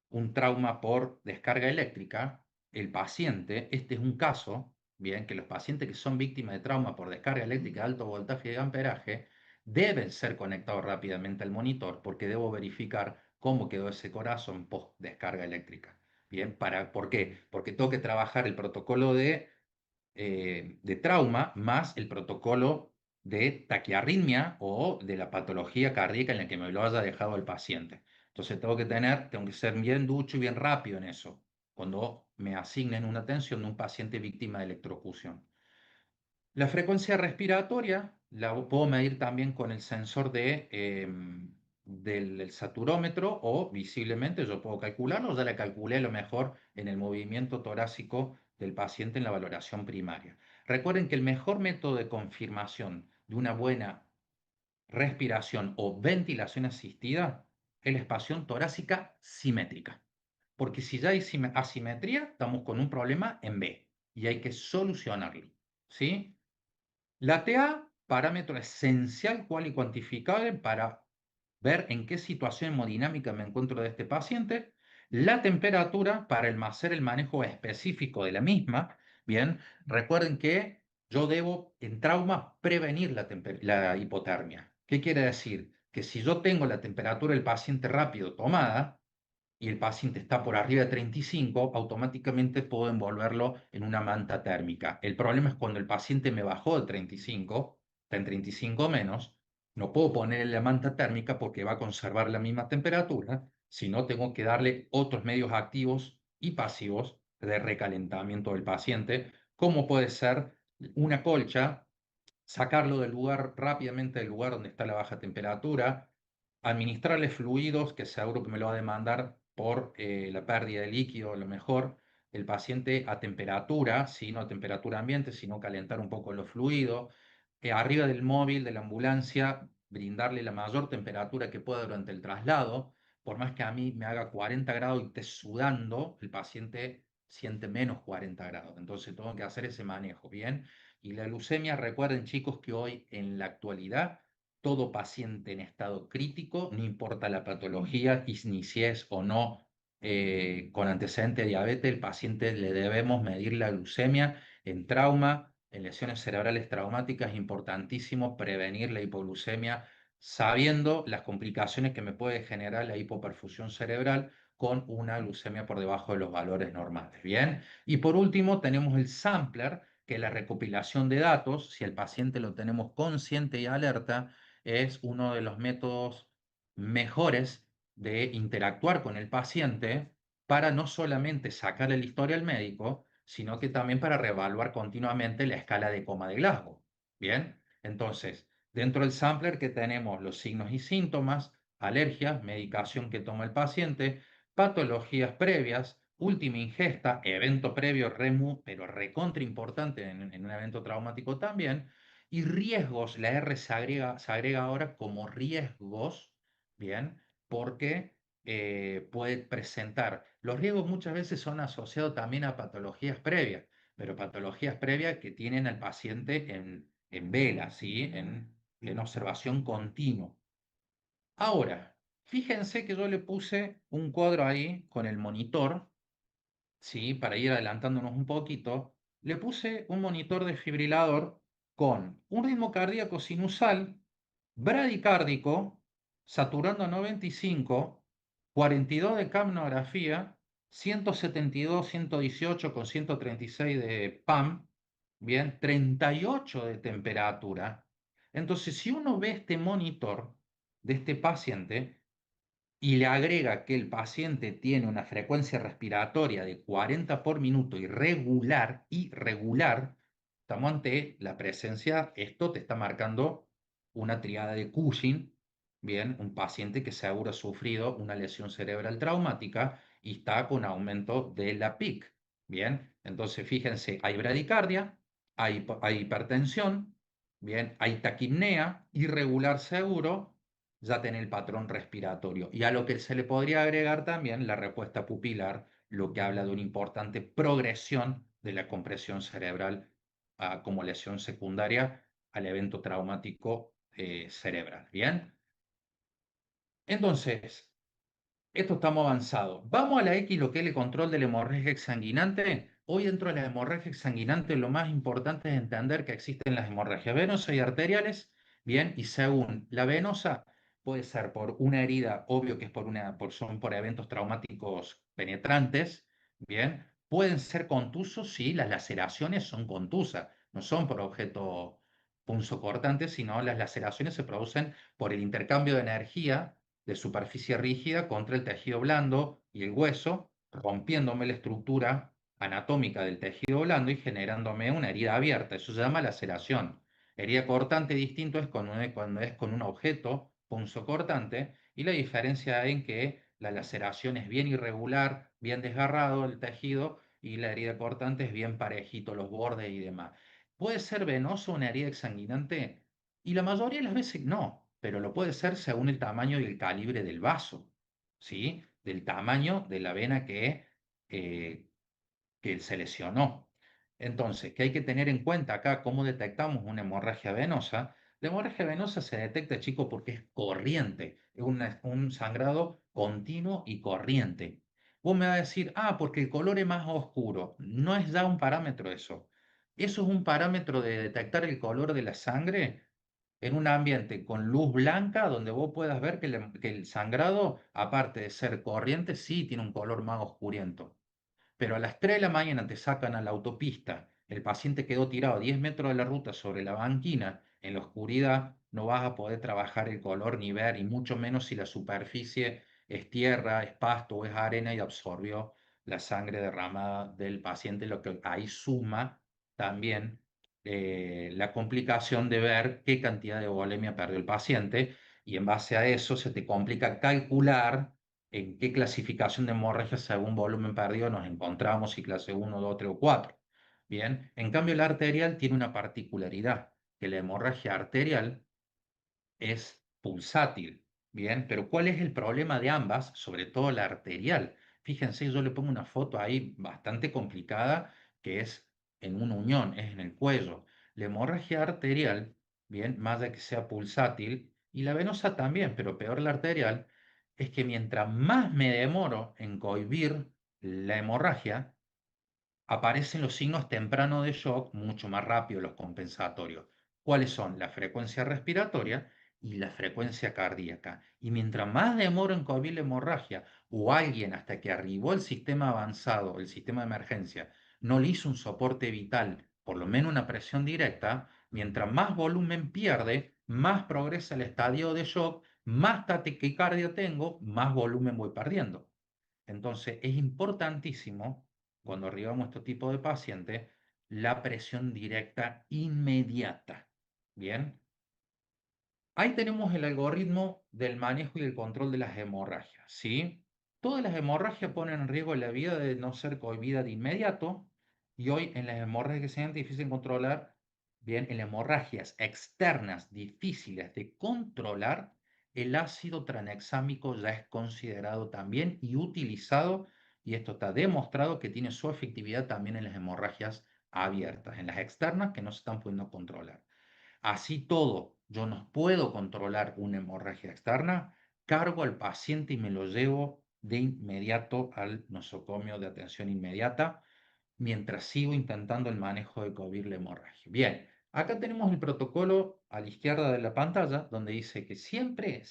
un trauma por descarga eléctrica, el paciente, este es un caso, bien, que los pacientes que son víctimas de trauma por descarga eléctrica de alto voltaje y de amperaje deben ser conectados rápidamente al monitor porque debo verificar cómo quedó ese corazón post descarga eléctrica. Bien, ¿por qué? Porque tengo que trabajar el protocolo de trauma más el protocolo de taquiarritmia o de la patología cardíaca en la que me lo haya dejado el paciente. Entonces tengo que ser bien ducho y bien rápido en eso, cuando me asignen una atención de un paciente víctima de electrocución. La frecuencia respiratoria la puedo medir también con el sensor del saturómetro o visiblemente yo puedo calcularlo, ya la calculé a lo mejor en el movimiento torácico del paciente en la valoración primaria. Recuerden que el mejor método de confirmación de una buena respiración o ventilación asistida es la espación torácica simétrica. Porque si ya hay asimetría, estamos con un problema en B y hay que solucionarlo. ¿Sí? La TA, parámetro esencial, cual y cuantificable para ver en qué situación hemodinámica me encuentro de este paciente. La temperatura, para hacer el manejo específico de la misma. Bien, recuerden que yo debo en trauma prevenir la hipotermia. ¿Qué quiere decir? Que si yo tengo la temperatura del paciente rápido tomada, y el paciente está por arriba de 35, automáticamente puedo envolverlo en una manta térmica. El problema es cuando el paciente me bajó de 35, está en 35 menos, no puedo ponerle la manta térmica porque va a conservar la misma temperatura, sino tengo que darle otros medios activos y pasivos de recalentamiento del paciente, como puede ser una colcha, sacarlo del lugar rápidamente del lugar donde está la baja temperatura, administrarle fluidos, que seguro que me lo va a demandar por la pérdida de líquido, a lo mejor el paciente a temperatura, no a temperatura ambiente, sino calentar un poco los fluidos, arriba del móvil, de la ambulancia, brindarle la mayor temperatura que pueda durante el traslado, por más que a mí me haga 40 grados y esté sudando, el paciente siente menos 40 grados, entonces tengo que hacer ese manejo, ¿bien? Y la leucemia, recuerden chicos que hoy en la actualidad todo paciente en estado crítico, no importa la patología y ni si es o no con antecedente de diabetes, el paciente le debemos medir la glucemia en trauma, en lesiones cerebrales traumáticas, es importantísimo prevenir la hipoglucemia sabiendo las complicaciones que me puede generar la hipoperfusión cerebral con una glucemia por debajo de los valores normales. Bien, y por último tenemos el sampler, que es la recopilación de datos. Si el paciente lo tenemos consciente y alerta, es uno de los métodos mejores de interactuar con el paciente para no solamente sacar el historial médico, sino que también para reevaluar continuamente la escala de coma de Glasgow. Bien, entonces, dentro del sampler que tenemos los signos y síntomas, alergias, medicación que toma el paciente, patologías previas, última ingesta, evento previo, pero recontra importante en un evento traumático también, y riesgos, la R se agrega ahora como riesgos, ¿bien? Porque puede presentar. Los riesgos muchas veces son asociados también a patologías previas, pero patologías previas que tienen al paciente en vela, ¿sí? En observación continua. Ahora, fíjense que yo le puse un cuadro ahí con el monitor, ¿sí? Para ir adelantándonos un poquito, le puse un monitor desfibrilador con un ritmo cardíaco sinusal, bradicárdico, saturando a 95, 42 de capnografía, 172, 118 con 136 de PAM, bien, 38 de temperatura. Entonces, si uno ve este monitor de este paciente y le agrega que el paciente tiene una frecuencia respiratoria de 40 por minuto irregular, estamos ante la presencia, esto te está marcando una triada de Cushing, bien, un paciente que seguro ha sufrido una lesión cerebral traumática y está con aumento de la PIC, bien, entonces fíjense, hay bradicardia, hay hipertensión, bien, hay taquipnea, irregular seguro, ya tiene el patrón respiratorio. Y a lo que se le podría agregar también la respuesta pupilar, lo que habla de una importante progresión de la compresión cerebral como lesión secundaria al evento traumático cerebral. Bien, entonces, esto estamos avanzados. Vamos a la X, lo que es el control de la hemorragia exsanguinante. Hoy dentro de la hemorragia exsanguinante lo más importante es entender que existen las hemorragias venosas y arteriales, bien, y según la venosa puede ser por una herida, obvio que es son por eventos traumáticos penetrantes, bien, pueden ser contusos, sí, las laceraciones son contusas, no son por objeto punzocortante, sino las laceraciones se producen por el intercambio de energía de superficie rígida contra el tejido blando y el hueso, rompiéndome la estructura anatómica del tejido blando y generándome una herida abierta. Eso se llama laceración. Herida cortante distinto es cuando es con un objeto punzocortante y la diferencia en que la laceración es bien irregular, bien desgarrado el tejido y la herida cortante es bien parejito los bordes y demás. ¿Puede ser venoso una herida exsanguinante? Y la mayoría de las veces no, pero lo puede ser según el tamaño y el calibre del vaso, ¿sí? Del tamaño de la vena eh, que se lesionó. Entonces, ¿qué hay que tener en cuenta acá? ¿Cómo detectamos una hemorragia venosa? La hemorragia venosa se detecta, chicos, porque es corriente, es un sangrado continuo y corriente. Vos me vas a decir, porque el color es más oscuro. No es ya un parámetro eso. Eso es un parámetro de detectar el color de la sangre en un ambiente con luz blanca donde vos puedas ver que el sangrado, aparte de ser corriente, sí tiene un color más oscuriento. Pero a las 3 de la mañana te sacan a la autopista, el paciente quedó tirado a 10 metros de la ruta sobre la banquina, en la oscuridad no vas a poder trabajar el color ni ver, y mucho menos si la superficie es tierra, es pasto o es arena y absorbió la sangre derramada del paciente, lo que ahí suma también la complicación de ver qué cantidad de volemia perdió el paciente, y en base a eso se te complica calcular en qué clasificación de hemorragia según volumen perdido nos encontramos, si clase 1, 2, 3 o 4. Bien, en cambio la arterial tiene una particularidad, que la hemorragia arterial es pulsátil, bien, pero ¿cuál es el problema de ambas? Sobre todo la arterial. Fíjense, yo le pongo una foto ahí bastante complicada, que es en un uñón, es en el cuello. La hemorragia arterial, bien, más de que sea pulsátil, y la venosa también, pero peor la arterial, es que mientras más me demoro en cohibir la hemorragia, aparecen los signos tempranos de shock mucho más rápido, los compensatorios. ¿Cuáles son? La frecuencia respiratoria y la frecuencia cardíaca. Y mientras más demora en cohibir la hemorragia o alguien hasta que arribó el sistema avanzado, el sistema de emergencia, no le hizo un soporte vital, por lo menos una presión directa, mientras más volumen pierde, más progresa el estadio de shock, más taquicardia tengo, más volumen voy perdiendo. Entonces, es importantísimo, cuando arribamos a este tipo de pacientes, la presión directa inmediata. Bien, ahí tenemos el algoritmo del manejo y el control de las hemorragias, ¿sí? Todas las hemorragias ponen en riesgo la vida de no ser cohibida de inmediato, y hoy en las hemorragias que sean difíciles de controlar, bien, en las hemorragias externas difíciles de controlar, el ácido tranexámico ya es considerado también y utilizado, y esto está demostrado que tiene su efectividad también en las hemorragias abiertas, en las externas que no se están pudiendo controlar. Así todo, yo no puedo controlar una hemorragia externa, cargo al paciente y me lo llevo de inmediato al nosocomio de atención inmediata, mientras sigo intentando el manejo de cubrir la hemorragia. Bien, acá tenemos el protocolo a la izquierda de la pantalla, donde dice que siempre,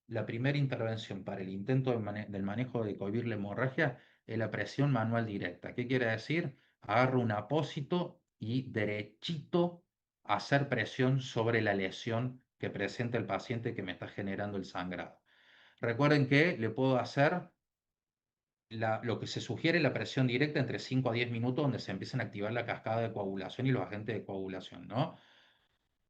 la primera intervención para el intento del manejo de cubrir la hemorragia es la presión manual directa. ¿Qué quiere decir? agarro un apósito y derechito hacer presión sobre la lesión que presenta el paciente que me está generando el sangrado. Recuerden que le puedo hacer lo que se sugiere, la presión directa entre 5 a 10 minutos, donde se empiezan a activar la cascada de coagulación y los agentes de coagulación, ¿no?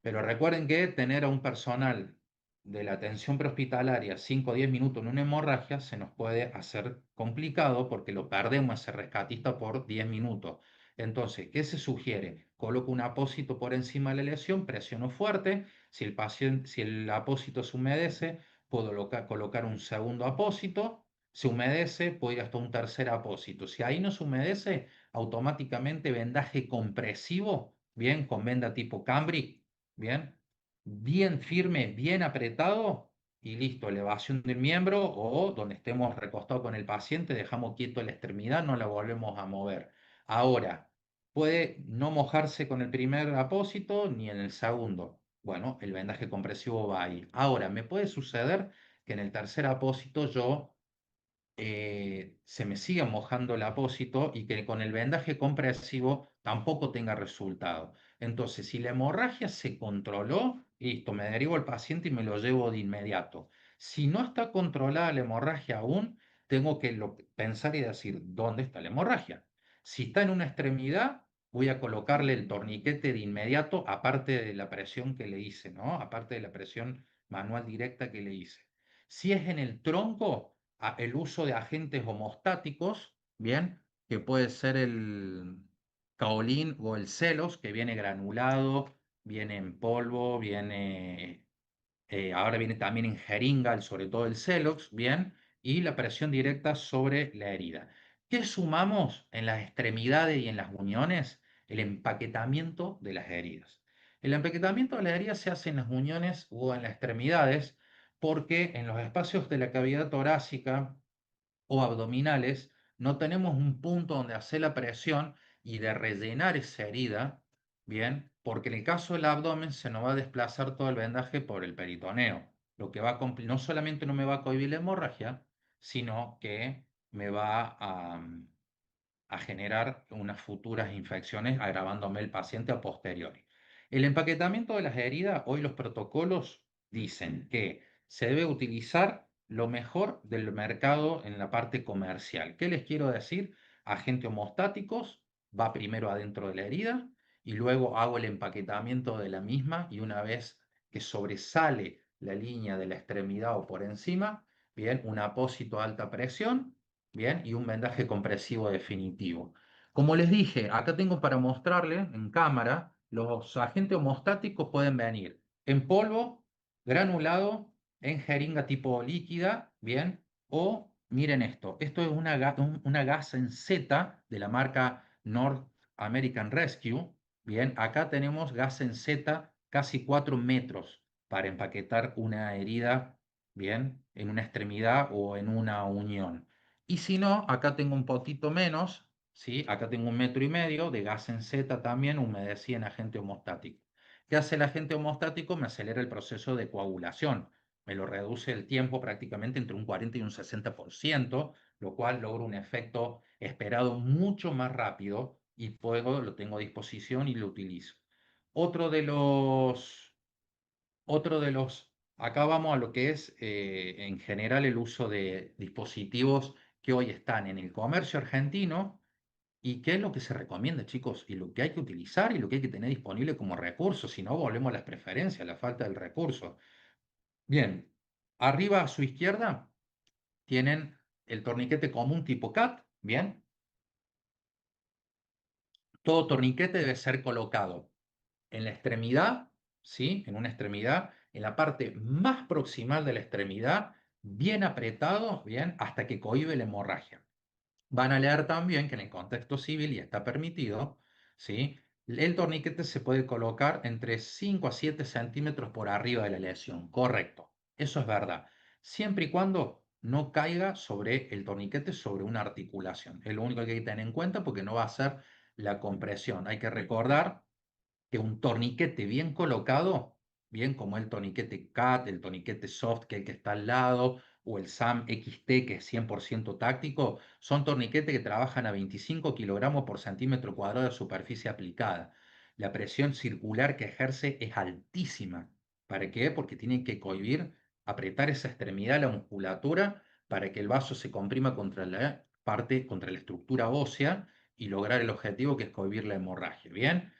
Pero recuerden que tener a un personal de la atención prehospitalaria 5 o 10 minutos en una hemorragia se nos puede hacer complicado porque lo perdemos a ese rescatista por 10 minutos. Entonces, ¿qué se sugiere? Coloco un apósito por encima de la lesión, presiono fuerte. Si el apósito se humedece, puedo colocar un segundo apósito. Se humedece, puedo ir hasta un tercer apósito. Si ahí no se humedece, automáticamente vendaje compresivo, bien, con venda tipo Cambric, bien, bien firme, bien apretado y listo, elevación del miembro o donde estemos recostados con el paciente, dejamos quieto la extremidad, no la volvemos a mover. Ahora, puede no mojarse con el primer apósito ni en el segundo. Bueno, el vendaje compresivo va ahí. Ahora, me puede suceder que en el tercer apósito se me siga mojando el apósito y que con el vendaje compresivo tampoco tenga resultado. Entonces, si la hemorragia se controló, listo, me derivo al paciente y me lo llevo de inmediato. Si no está controlada la hemorragia aún, tengo que pensar y decir, ¿dónde está la hemorragia? Si está en una extremidad, voy a colocarle el torniquete de inmediato, aparte de la presión que le hice, ¿no? Aparte de la presión manual directa que le hice. Si es en el tronco, el uso de agentes homostáticos, bien, que puede ser el caolín o el celos, que viene granulado, viene en polvo, ahora viene también en jeringa, sobre todo el celox, bien, y la presión directa sobre la herida. ¿Qué sumamos en las extremidades y en las uniones? El empaquetamiento de las heridas. El empaquetamiento de las heridas se hace en las uniones o en las extremidades porque en los espacios de la cavidad torácica o abdominales no tenemos un punto donde hacer la presión y de rellenar esa herida, bien, porque en el caso del abdomen se nos va a desplazar todo el vendaje por el peritoneo, lo que va a no solamente no me va a cohibir la hemorragia, sino que me va a generar unas futuras infecciones agravándome el paciente a posteriori. El empaquetamiento de las heridas, hoy los protocolos dicen que se debe utilizar lo mejor del mercado en la parte comercial. ¿Qué les quiero decir? Agentes homostáticos, va primero adentro de la herida y luego hago el empaquetamiento de la misma y una vez que sobresale la línea de la extremidad o por encima, bien, un apósito a alta presión, bien, y un vendaje compresivo definitivo. Como les dije, acá tengo para mostrarles en cámara, los agentes homostáticos pueden venir en polvo, granulado, en jeringa tipo líquida, bien, o miren esto es una gasa en Z de la marca North American Rescue, bien, acá tenemos gas en Z casi 4 metros para empaquetar una herida, bien, en una extremidad o en una unión. Y si no, acá tengo un poquito menos, ¿sí? Acá tengo 1,5 metros de gas en Z también, humedecí en agente homostático. ¿Qué hace el agente homostático? Me acelera el proceso de coagulación, me lo reduce el tiempo prácticamente entre un 40 y un 60%, lo cual logro un efecto esperado mucho más rápido y luego lo tengo a disposición y lo utilizo. Otro de los acá vamos a lo que es en general el uso de dispositivos que hoy están en el comercio argentino y qué es lo que se recomienda, chicos, y lo que hay que utilizar y lo que hay que tener disponible como recurso, si no volvemos a las preferencias, la falta del recurso. Bien, arriba a su izquierda tienen el torniquete común tipo CAT, bien. Todo torniquete debe ser colocado en la extremidad, ¿sí? En una extremidad, en la parte más proximal de la extremidad, bien apretado, bien, hasta que cohíbe la hemorragia. Van a leer también que en el contexto civil, y está permitido, ¿sí? El torniquete se puede colocar entre 5 a 7 centímetros por arriba de la lesión. Correcto, eso es verdad. Siempre y cuando no caiga sobre el torniquete, sobre una articulación. Es lo único que hay que tener en cuenta porque no va a ser la compresión. Hay que recordar que un torniquete bien colocado, bien como el torniquete CAT, el torniquete soft, que es el que está al lado, o el SAM XT, que es 100% táctico, son torniquetes que trabajan a 25 kilogramos por centímetro cuadrado de superficie aplicada. La presión circular que ejerce es altísima. ¿Para qué? Porque tienen que cohibir, apretar esa extremidad de la musculatura para que el vaso se comprima contra la parte, contra la estructura ósea y lograr el objetivo que es cohibir la hemorragia. ¿Bien?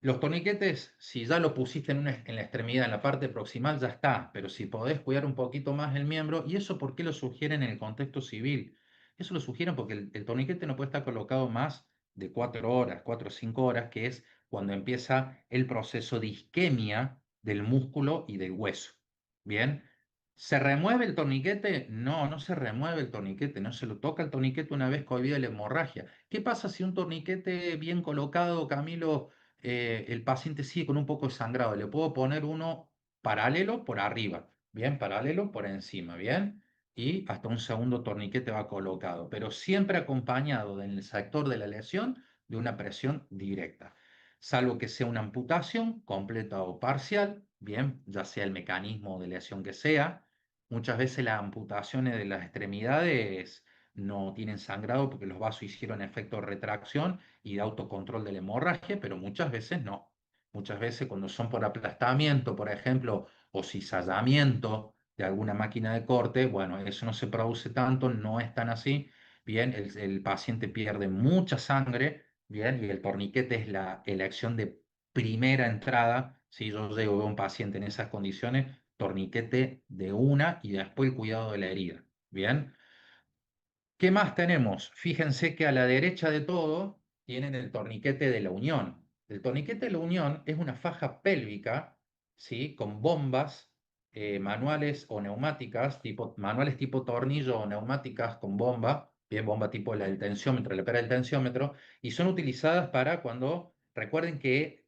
Los torniquetes, si ya lo pusiste en la extremidad, en la parte proximal, ya está, pero si podés cuidar un poquito más el miembro, ¿y eso por qué lo sugieren en el contexto civil? Eso lo sugieren porque el torniquete no puede estar colocado más de 4 horas, 4 o 5 horas, que es cuando empieza el proceso de isquemia del músculo y del hueso. ¿Bien? ¿Se remueve el torniquete? No, no se remueve el torniquete, no se lo toca el torniquete una vez cohibida la hemorragia. ¿Qué pasa si un torniquete bien colocado, Camilo, el paciente sigue con un poco de sangrado? Le puedo poner uno paralelo por arriba, bien, paralelo por encima, bien, y hasta un segundo torniquete va colocado, pero siempre acompañado en el sector de la lesión de una presión directa, salvo que sea una amputación completa o parcial, bien, ya sea el mecanismo de lesión que sea. Muchas veces las amputaciones de las extremidades no tienen sangrado porque los vasos hicieron efecto de retracción y de autocontrol de la hemorragia, pero muchas veces no. Muchas veces cuando son por aplastamiento, por ejemplo, o cizallamiento de alguna máquina de corte, bueno, eso no se produce tanto, no es tan así. Bien, el paciente pierde mucha sangre, bien, y el torniquete es la elección de primera entrada. Si yo llego a un paciente en esas condiciones, torniquete de una y después el cuidado de la herida. Bien. ¿Qué más tenemos? Fíjense que a la derecha de todo tienen el torniquete de la unión. El torniquete de la unión es una faja pélvica, ¿sí? Con bombas manuales o neumáticas, manuales tipo tornillo o neumáticas con bomba, bien, bomba tipo la del tensiómetro, la pera del tensiómetro, y son utilizadas para cuando, recuerden que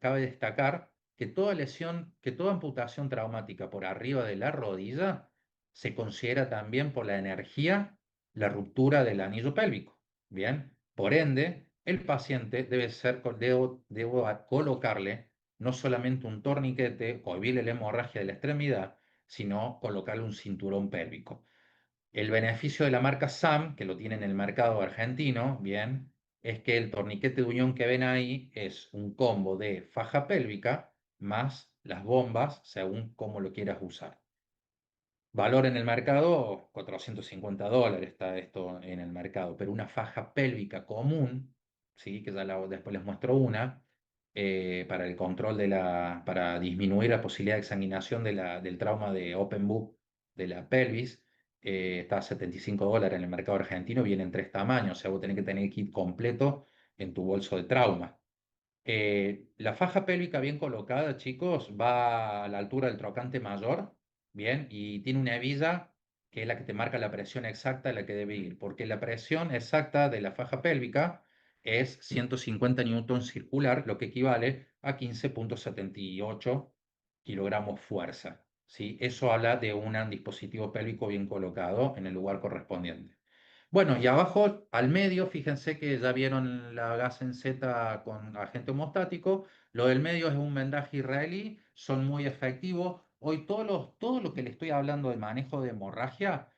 cabe destacar que toda lesión, que toda amputación traumática por arriba de la rodilla se considera también por la energía la ruptura del anillo pélvico. Bien, por ende, el paciente debo colocarle no solamente un torniquete o evitar la hemorragia de la extremidad, sino colocarle un cinturón pélvico. El beneficio de la marca SAM, que lo tiene en el mercado argentino, bien, es que el torniquete de unión que ven ahí es un combo de faja pélvica más las bombas, según cómo lo quieras usar. Valor en el mercado, $450 está esto en el mercado, pero una faja pélvica común, ¿sí? Que ya después les muestro una, para el control para disminuir la posibilidad de exsanguinación del trauma de open book de la pelvis, está a $75 en el mercado argentino, viene en 3 tamaños, o sea, vos tenés que tener el kit completo en tu bolso de trauma. La faja pélvica bien colocada, chicos, va a la altura del trocante mayor, bien, y tiene una hebilla que es la que te marca la presión exacta a la que debe ir, porque la presión exacta de la faja pélvica es 150 newtons circular, lo que equivale a 15,78 kilogramos fuerza, ¿sí? Eso habla de un dispositivo pélvico bien colocado en el lugar correspondiente. Bueno, y abajo al medio, fíjense que ya vieron la gas en Z con agente homostático. Lo del medio es un vendaje israelí, son muy efectivos. Hoy todo lo que le estoy hablando de manejo de hemorragia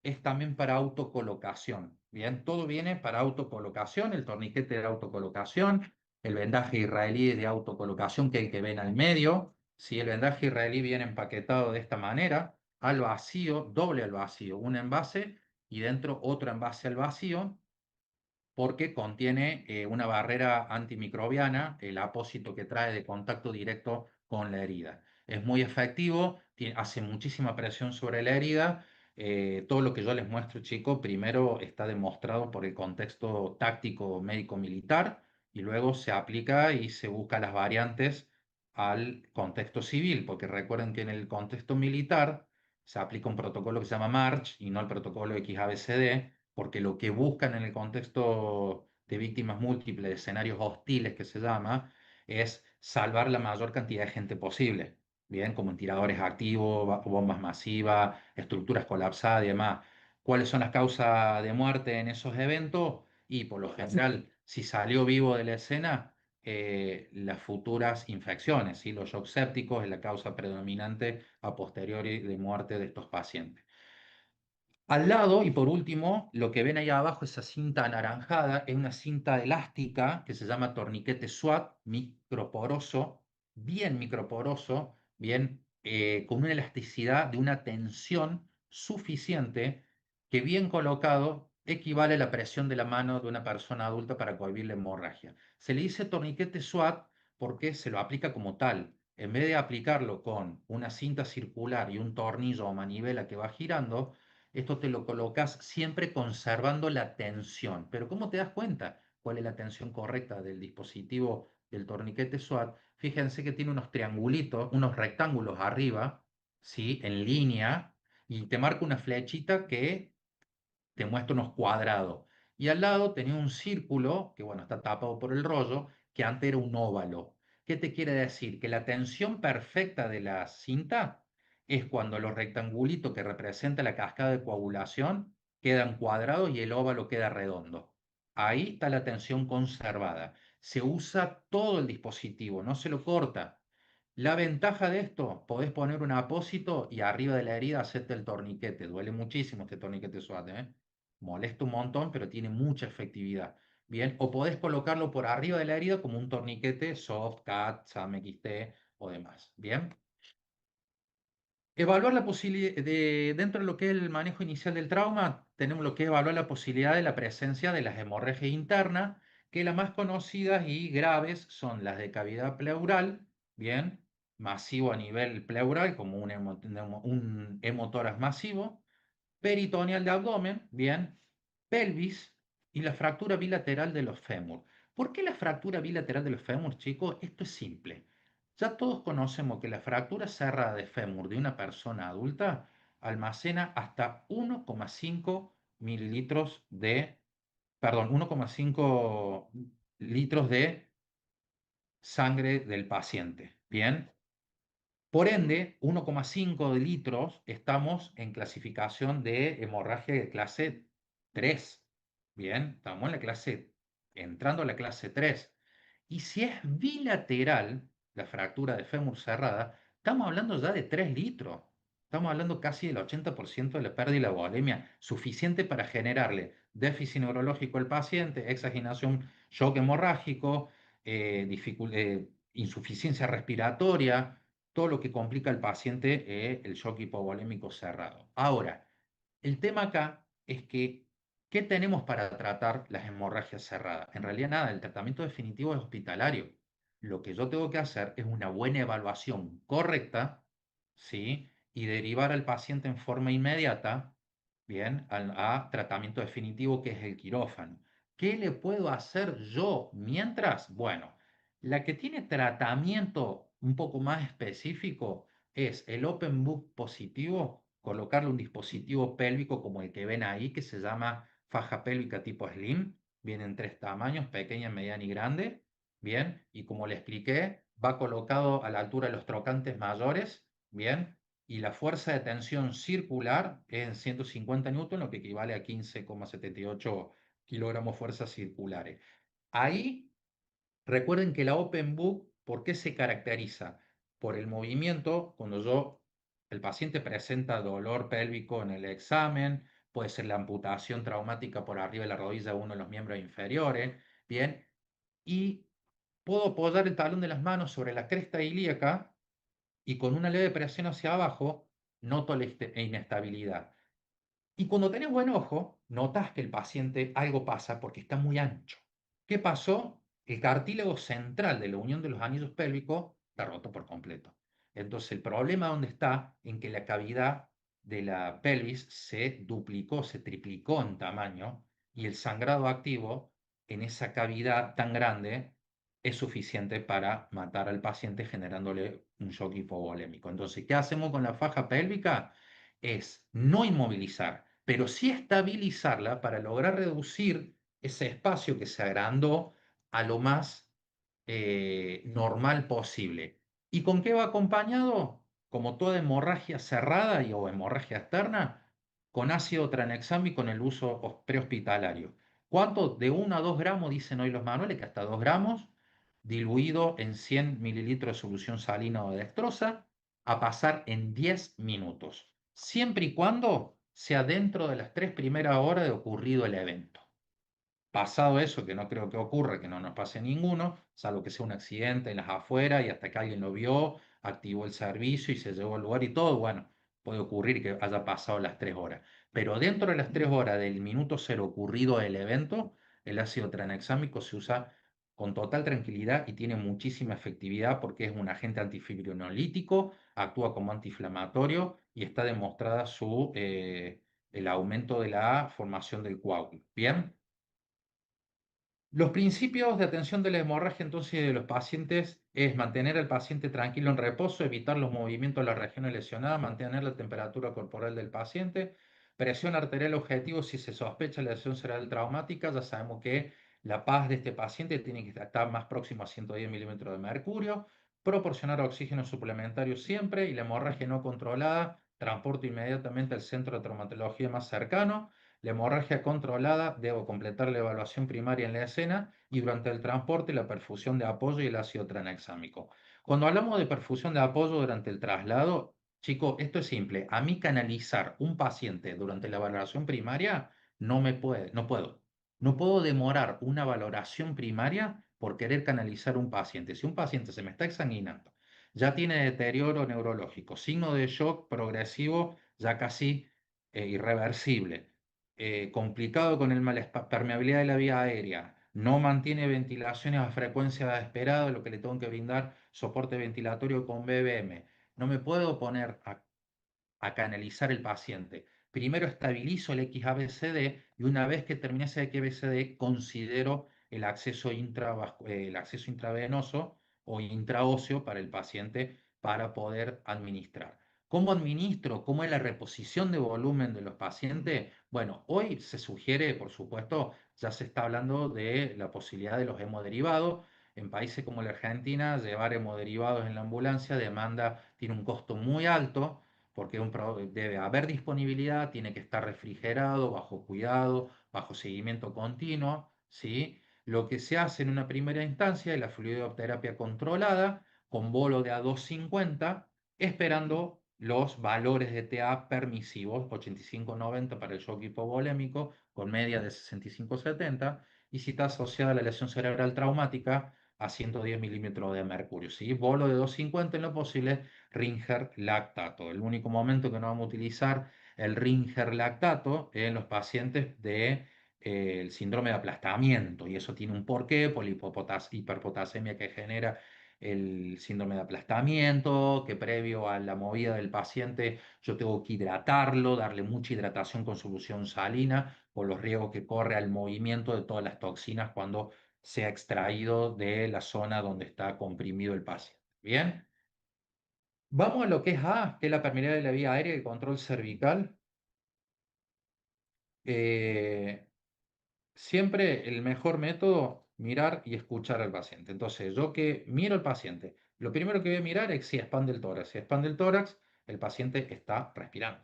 es también para autocolocación. Bien, todo viene para autocolocación, el torniquete de autocolocación, el vendaje israelí de autocolocación, que es el que ven al medio. Si el vendaje israelí viene empaquetado de esta manera, al vacío, doble al vacío, un envase y dentro otro envase al vacío, porque contiene una barrera antimicrobiana, el apósito que trae de contacto directo con la herida. Es muy efectivo, hace muchísima presión sobre la herida. Todo lo que yo les muestro, chicos, primero está demostrado por el contexto táctico médico-militar y luego se aplica y se busca las variantes al contexto civil, porque recuerden que en el contexto militar se aplica un protocolo que se llama MARCH y no el protocolo XABCD, porque lo que buscan en el contexto de víctimas múltiples, de escenarios hostiles que se llama, es salvar la mayor cantidad de gente posible, bien, como en tiradores activos, bombas masivas, estructuras colapsadas y demás. ¿Cuáles son las causas de muerte en esos eventos? Y por lo general, si salió vivo de la escena, las futuras infecciones, ¿sí? Los shocks sépticos es la causa predominante a posteriori de muerte de estos pacientes. Al lado, y por último, lo que ven ahí abajo, esa cinta anaranjada, es una cinta elástica que se llama torniquete SWAT, microporoso, bien, con una elasticidad de una tensión suficiente que bien colocado equivale a la presión de la mano de una persona adulta para cohibir la hemorragia. Se le dice torniquete SWAT porque se lo aplica como tal. En vez de aplicarlo con una cinta circular y un tornillo o manivela que va girando, esto te lo colocas siempre conservando la tensión. Pero ¿cómo te das cuenta cuál es la tensión correcta del dispositivo del torniquete SWAT? Fíjense que tiene unos triangulitos, unos rectángulos arriba, ¿sí? En línea, y te marca una flechita que te muestra unos cuadrados. Y al lado tenía un círculo, que bueno, está tapado por el rollo, que antes era un óvalo. ¿Qué te quiere decir? Que la tensión perfecta de la cinta es cuando los rectangulitos que representa la cascada de coagulación quedan cuadrados y el óvalo queda redondo. Ahí está la tensión conservada. Se usa todo el dispositivo, no se lo corta. La ventaja de esto, podés poner un apósito y arriba de la herida hacerte el torniquete. Duele muchísimo este torniquete SWAT, ¿eh? Molesta un montón, pero tiene mucha efectividad. Bien, o podés colocarlo por arriba de la herida como un torniquete soft, CAT, SAM XT o demás. Bien. Evaluar la posibilidad dentro de lo que es el manejo inicial del trauma, tenemos lo que es evaluar la posibilidad de la presencia de las hemorragias internas, que las más conocidas y graves son las de cavidad pleural, bien, masivo a nivel pleural, como un hemotórax masivo, peritoneal de abdomen, bien, pelvis y la fractura bilateral de los fémur. ¿Por qué la fractura bilateral de los fémur, chicos? Esto es simple. Ya todos conocemos que la fractura cerrada de fémur de una persona adulta almacena hasta 1,5 mililitros de, perdón, 1,5 litros de sangre del paciente. Bien. Por ende, 1,5 litros estamos en clasificación de hemorragia de clase 3. Bien, estamos en la clase, entrando a la clase 3. Y si es bilateral, la fractura de fémur cerrada, estamos hablando ya de 3 litros. Estamos hablando casi del 80% de la pérdida de la volemia, suficiente para generarle déficit neurológico al paciente, exaginación, shock hemorrágico, insuficiencia respiratoria, todo lo que complica al paciente el shock hipovolémico cerrado. Ahora, el tema acá es que, ¿qué tenemos para tratar las hemorragias cerradas? En realidad nada, el tratamiento definitivo es hospitalario. Lo que yo tengo que hacer es una buena evaluación correcta, ¿sí? Y derivar al paciente en forma inmediata, bien, a tratamiento definitivo que es el quirófano. ¿Qué le puedo hacer yo mientras? Bueno, la que tiene tratamiento un poco más específico es el Open Book positivo, colocarle un dispositivo pélvico como el que ven ahí, que se llama faja pélvica tipo Slim. Vienen tres tamaños, pequeña, mediana y grande. Bien, y como le expliqué, va colocado a la altura de los trocantes mayores. Bien, y la fuerza de tensión circular es en 150 newton, lo que equivale a 15,78 kilogramos fuerzas circulares. Ahí recuerden que la Open Book, ¿por qué se caracteriza? Por el movimiento, el paciente presenta dolor pélvico en el examen, puede ser la amputación traumática por arriba de la rodilla de uno de los miembros inferiores, bien, y puedo apoyar el talón de las manos sobre la cresta ilíaca y con una leve presión hacia abajo noto la inestabilidad. Y cuando tenés buen ojo, notas que el paciente algo pasa porque está muy ancho. ¿Qué pasó? El cartílago central de la unión de los anillos pélvicos está roto por completo. Entonces, el problema dónde está en que la cavidad de la pelvis se duplicó, se triplicó en tamaño y el sangrado activo en esa cavidad tan grande es suficiente para matar al paciente generándole un shock hipovolémico. Entonces, ¿qué hacemos con la faja pélvica? Es no inmovilizar, pero sí estabilizarla para lograr reducir ese espacio que se agrandó a lo más normal posible. ¿Y con qué va acompañado? Como toda hemorragia cerrada o hemorragia externa, con ácido tranexámico en el uso prehospitalario. ¿Cuánto? De 1 a 2 gramos, dicen hoy los manuales, que hasta 2 gramos, diluido en 100 mililitros de solución salina o dextrosa, a pasar en 10 minutos, siempre y cuando sea dentro de las 3 primeras horas de ocurrido el evento. Pasado eso, que no creo que ocurra, que no nos pase ninguno, salvo que sea un accidente en las afueras y hasta que alguien lo vio, activó el servicio y se llevó al lugar y todo, bueno, puede ocurrir que haya pasado las 3 horas. Pero dentro de las 3 horas del minuto cero ocurrido el evento, el ácido tranexámico se usa con total tranquilidad y tiene muchísima efectividad porque es un agente antifibrinolítico, actúa como antiinflamatorio y está demostrada el aumento de la formación del coágulo. ¿Bien? Los principios de atención de la hemorragia entonces de los pacientes es mantener al paciente tranquilo en reposo, evitar los movimientos de la región lesionada, mantener la temperatura corporal del paciente, presión arterial objetivo si se sospecha lesión cerebral traumática, ya sabemos que la paz de este paciente tiene que estar más próximo a 110 milímetros de mercurio, proporcionar oxígeno suplementario siempre y la hemorragia no controlada, transporte inmediatamente al centro de traumatología más cercano. La hemorragia controlada, debo completar la evaluación primaria en la escena y durante el transporte la perfusión de apoyo y el ácido tranexámico. Cuando hablamos de perfusión de apoyo durante el traslado, chicos, esto es simple. A mí canalizar un paciente durante la valoración primaria no puedo. No puedo demorar una valoración primaria por querer canalizar un paciente. Si un paciente se me está exsanguinando, ya tiene deterioro neurológico, signo de shock progresivo ya casi irreversible, complicado con el permeabilidad de la vía aérea, no mantiene ventilaciones a frecuencia esperada, lo que le tengo que brindar soporte ventilatorio con BBM. No me puedo poner a canalizar el paciente. Primero estabilizo el XABCD y una vez que termine ese XABCD considero el acceso intravenoso o intraóseo para el paciente para poder administrar. ¿Cómo administro? ¿Cómo es la reposición de volumen de los pacientes? Bueno, hoy se sugiere, por supuesto, ya se está hablando de la posibilidad de los hemoderivados. En países como la Argentina, llevar hemoderivados en la ambulancia tiene un costo muy alto porque debe haber disponibilidad, tiene que estar refrigerado, bajo cuidado, bajo seguimiento continuo, ¿sí? Lo que se hace en una primera instancia es la fluidoterapia controlada con bolo de A250, esperando los valores de TA permisivos, 85-90 para el shock hipovolémico, con media de 65-70, y si está asociada a la lesión cerebral traumática, a 110 milímetros de mercurio, ¿sí? Bolo de 250 en lo posible, Ringer lactato. El único momento que no vamos a utilizar el Ringer lactato es en los pacientes de el síndrome de aplastamiento, y eso tiene un porqué, por la hiperpotasemia que genera el síndrome de aplastamiento, que previo a la movida del paciente yo tengo que hidratarlo, darle mucha hidratación con solución salina, por los riesgos que corre al movimiento de todas las toxinas cuando sea extraído de la zona donde está comprimido el paciente. Bien, vamos a lo que es A, que es la permeabilidad de la vía aérea y el control cervical. Eh, Siempre el mejor método, mirar y escuchar al paciente. Entonces, yo que miro al paciente, lo primero que voy a mirar es si expande el tórax. Si expande el tórax, el paciente está respirando.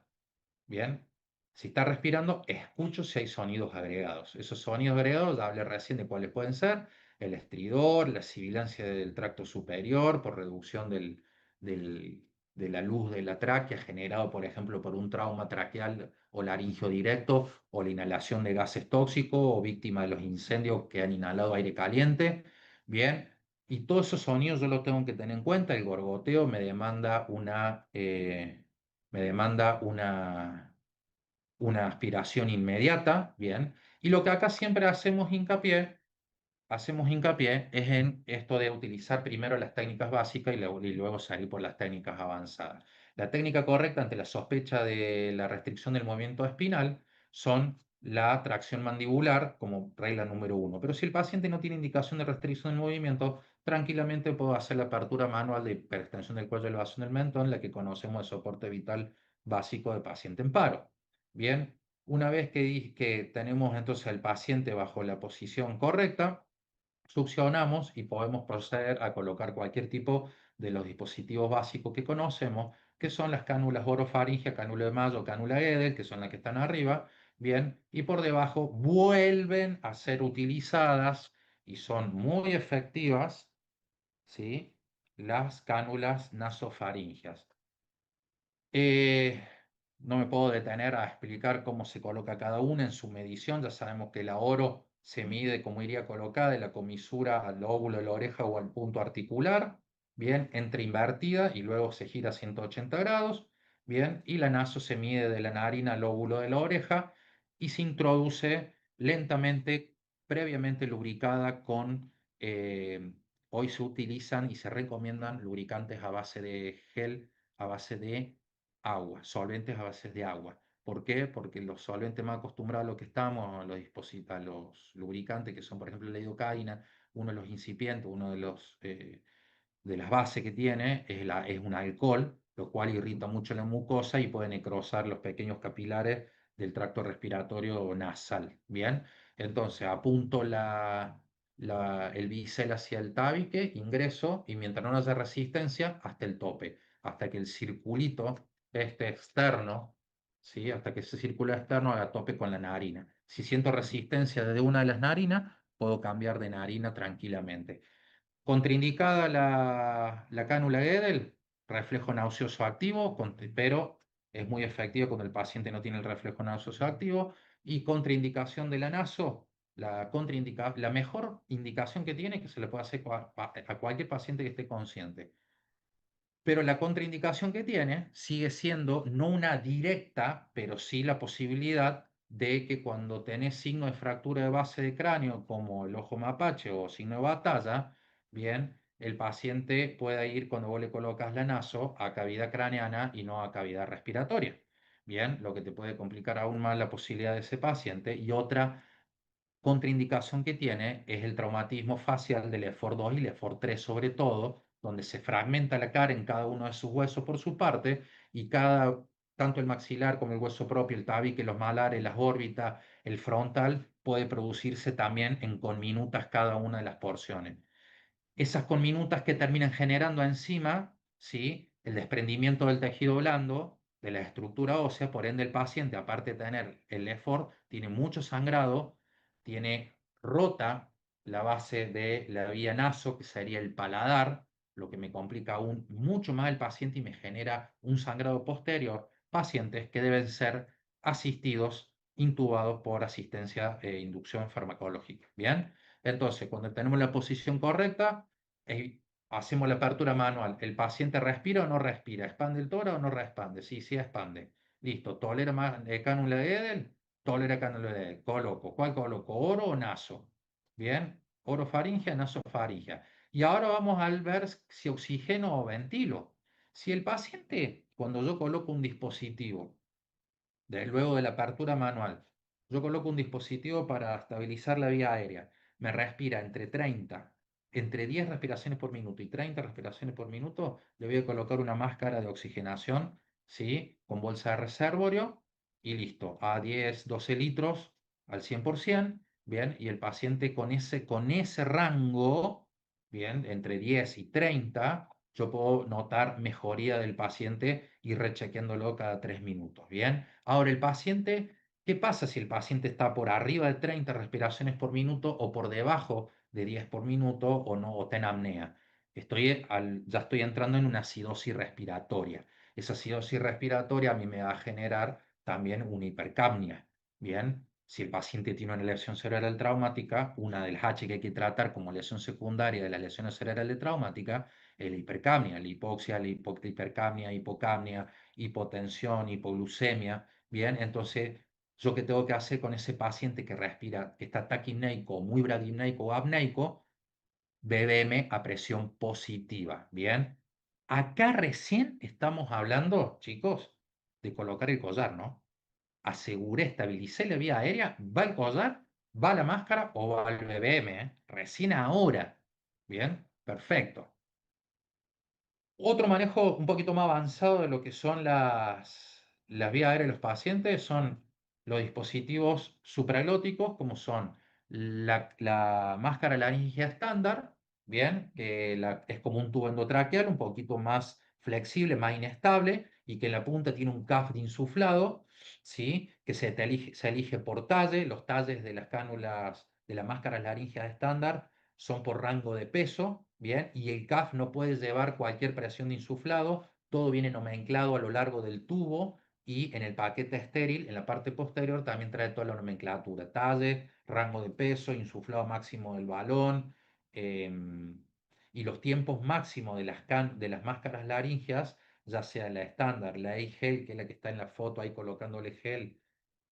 Bien, si está respirando, escucho si hay sonidos agregados. Esos sonidos agregados, ya hablé recién de cuáles pueden ser: el estridor, la sibilancia del tracto superior por reducción del- de la luz de la tráquea generado, por ejemplo, por un trauma traqueal o laringio directo, o la inhalación de gases tóxicos, o víctima de los incendios que han inhalado aire caliente. Bien, y todos esos sonidos yo los tengo que tener en cuenta. El gorgoteo me demanda una aspiración inmediata, bien. Y lo que acá siempre hacemos hincapié es en esto de utilizar primero las técnicas básicas y luego salir por las técnicas avanzadas. La técnica correcta ante la sospecha de la restricción del movimiento espinal son la tracción mandibular como regla número uno. Pero si el paciente no tiene indicación de restricción del movimiento, tranquilamente puedo hacer la apertura manual de hiperextensión del cuello y elevación del mentón, la que conocemos de soporte vital básico de paciente en paro. Bien, una vez que tenemos entonces al paciente bajo la posición correcta, succionamos y podemos proceder a colocar cualquier tipo de los dispositivos básicos que conocemos, que son las cánulas orofaringeas, cánula de Mayo, cánula Edel, que son las que están arriba, bien, y por debajo vuelven a ser utilizadas y son muy efectivas ¿sí? Las cánulas nasofaríngeas. Eh, no me puedo detener a explicar cómo se coloca cada una en su medición. Ya sabemos que la oro se mide como iría colocada de la comisura al lóbulo de la oreja o al punto articular. Bien, entra invertida y luego se gira a 180 grados. Bien, y la naso se mide de la narina al lóbulo de la oreja y se introduce lentamente, previamente lubricada con, hoy se utilizan y se recomiendan lubricantes a base de gel, a base de agua, solventes a base de agua. ¿Por qué? Porque los solventes más acostumbrados a lo que estamos, a los lubricantes, que son, por ejemplo, la lidocaína, uno de los incipientes, uno de las bases que tiene es un alcohol, lo cual irrita mucho la mucosa y puede necrosar los pequeños capilares del tracto respiratorio nasal. Bien, entonces apunto el bisel hacia el tabique, ingreso y mientras no haya resistencia, hasta el tope, hasta que el circulito este externo, ¿sí? Hasta que ese círculo externo haga tope con la narina. Si siento resistencia desde una de las narinas, puedo cambiar de narina tranquilamente. Contraindicada la cánula Guedel, reflejo nauseoso activo, pero es muy efectiva cuando el paciente no tiene el reflejo nauseoso activo. Y contraindicación de la naso, la mejor indicación que tiene que se le puede hacer a cualquier paciente que esté consciente. Pero la contraindicación que tiene sigue siendo no una directa, pero sí la posibilidad de que cuando tenés signo de fractura de base de cráneo, como el ojo mapache o signo de batalla, bien, el paciente pueda ir cuando vos le colocas la naso a cavidad craneana y no a cavidad respiratoria. Bien, lo que te puede complicar aún más la posibilidad de ese paciente. Y otra contraindicación que tiene es el traumatismo facial del EFOR 2 y el EFOR 3 sobre todo, donde se fragmenta la cara en cada uno de sus huesos por su parte y tanto el maxilar como el hueso propio, el tabique, los malares, las órbitas, el frontal, puede producirse también en conminutas cada una de las porciones. Esas conminutas que terminan generando encima, ¿sí? El desprendimiento del tejido blando, de la estructura ósea, por ende el paciente, aparte de tener el EFOR, tiene mucho sangrado, tiene rota la base de la vía naso, que sería el paladar, lo que me complica aún mucho más el paciente y me genera un sangrado posterior. Pacientes que deben ser asistidos, intubados por asistencia e inducción farmacológica. ¿Bien? Entonces, cuando tenemos la posición correcta, eh, hacemos la apertura manual. ¿El paciente respira o no respira? ¿Expande el tórax o no respande? Sí, sí expande. Listo. ¿Tolera más cánula de Edel? Tolera cánula de Edel. Coloco. ¿Cuál coloco? ¿Oro o naso? Bien. Orofaringia, nasofaringia. Y ahora vamos a ver si oxigeno o ventilo. Si el paciente, cuando yo coloco un dispositivo, luego de la apertura manual, yo coloco un dispositivo para estabilizar la vía aérea. Me respira entre 10 respiraciones por minuto y 30 respiraciones por minuto. Le voy a colocar una máscara de oxigenación, ¿sí? Con bolsa de reservorio y listo. A 10, 12 litros al 100%, bien. Y el paciente con ese rango, bien, entre 10 y 30, yo puedo notar mejoría del paciente y rechequeándolo cada 3 minutos, bien. Ahora, el paciente, ¿qué pasa si el paciente está por arriba de 30 respiraciones por minuto o por debajo de 10 por minuto o no, o está en apnea? Ya estoy entrando en una acidosis respiratoria. Esa acidosis respiratoria a mí me va a generar también una hipercapnia. Bien, si el paciente tiene una lesión cerebral traumática, una de las H que hay que tratar como lesión secundaria de las lesiones cerebrales traumáticas es la hipercapnia, la hipoxia, la hipercapnia, hipocapnia, hipotensión, hipoglucemia. Bien, entonces, ¿yo qué tengo que hacer con ese paciente que respira, que está taquipneico, muy bradipneico o apneico? BBM a presión positiva. Bien, acá recién estamos hablando, chicos, de colocar el collar, ¿no? Aseguré, estabilicé la vía aérea, va el collar, va la máscara o va el BBM, ¿eh? Recién ahora. Bien, perfecto. Otro manejo un poquito más avanzado de lo que son las vías aéreas de los pacientes son los dispositivos supraglóticos, como son la máscara laríngea estándar, bien, que es como un tubo endotraqueal, un poquito más flexible, más inestable, y que en la punta tiene un CAF de insuflado, ¿sí? Que se elige por talle. Los talles de las cánulas de la máscara laríngea estándar son por rango de peso, bien, y el CAF no puede llevar cualquier presión de insuflado, todo viene nomenclado a lo largo del tubo y en el paquete estéril, en la parte posterior, también trae toda la nomenclatura, talle, rango de peso, insuflado máximo del balón, y los tiempos máximos de las máscaras laringeas, ya sea la estándar, la A-Gel, que es la que está en la foto ahí colocándole gel,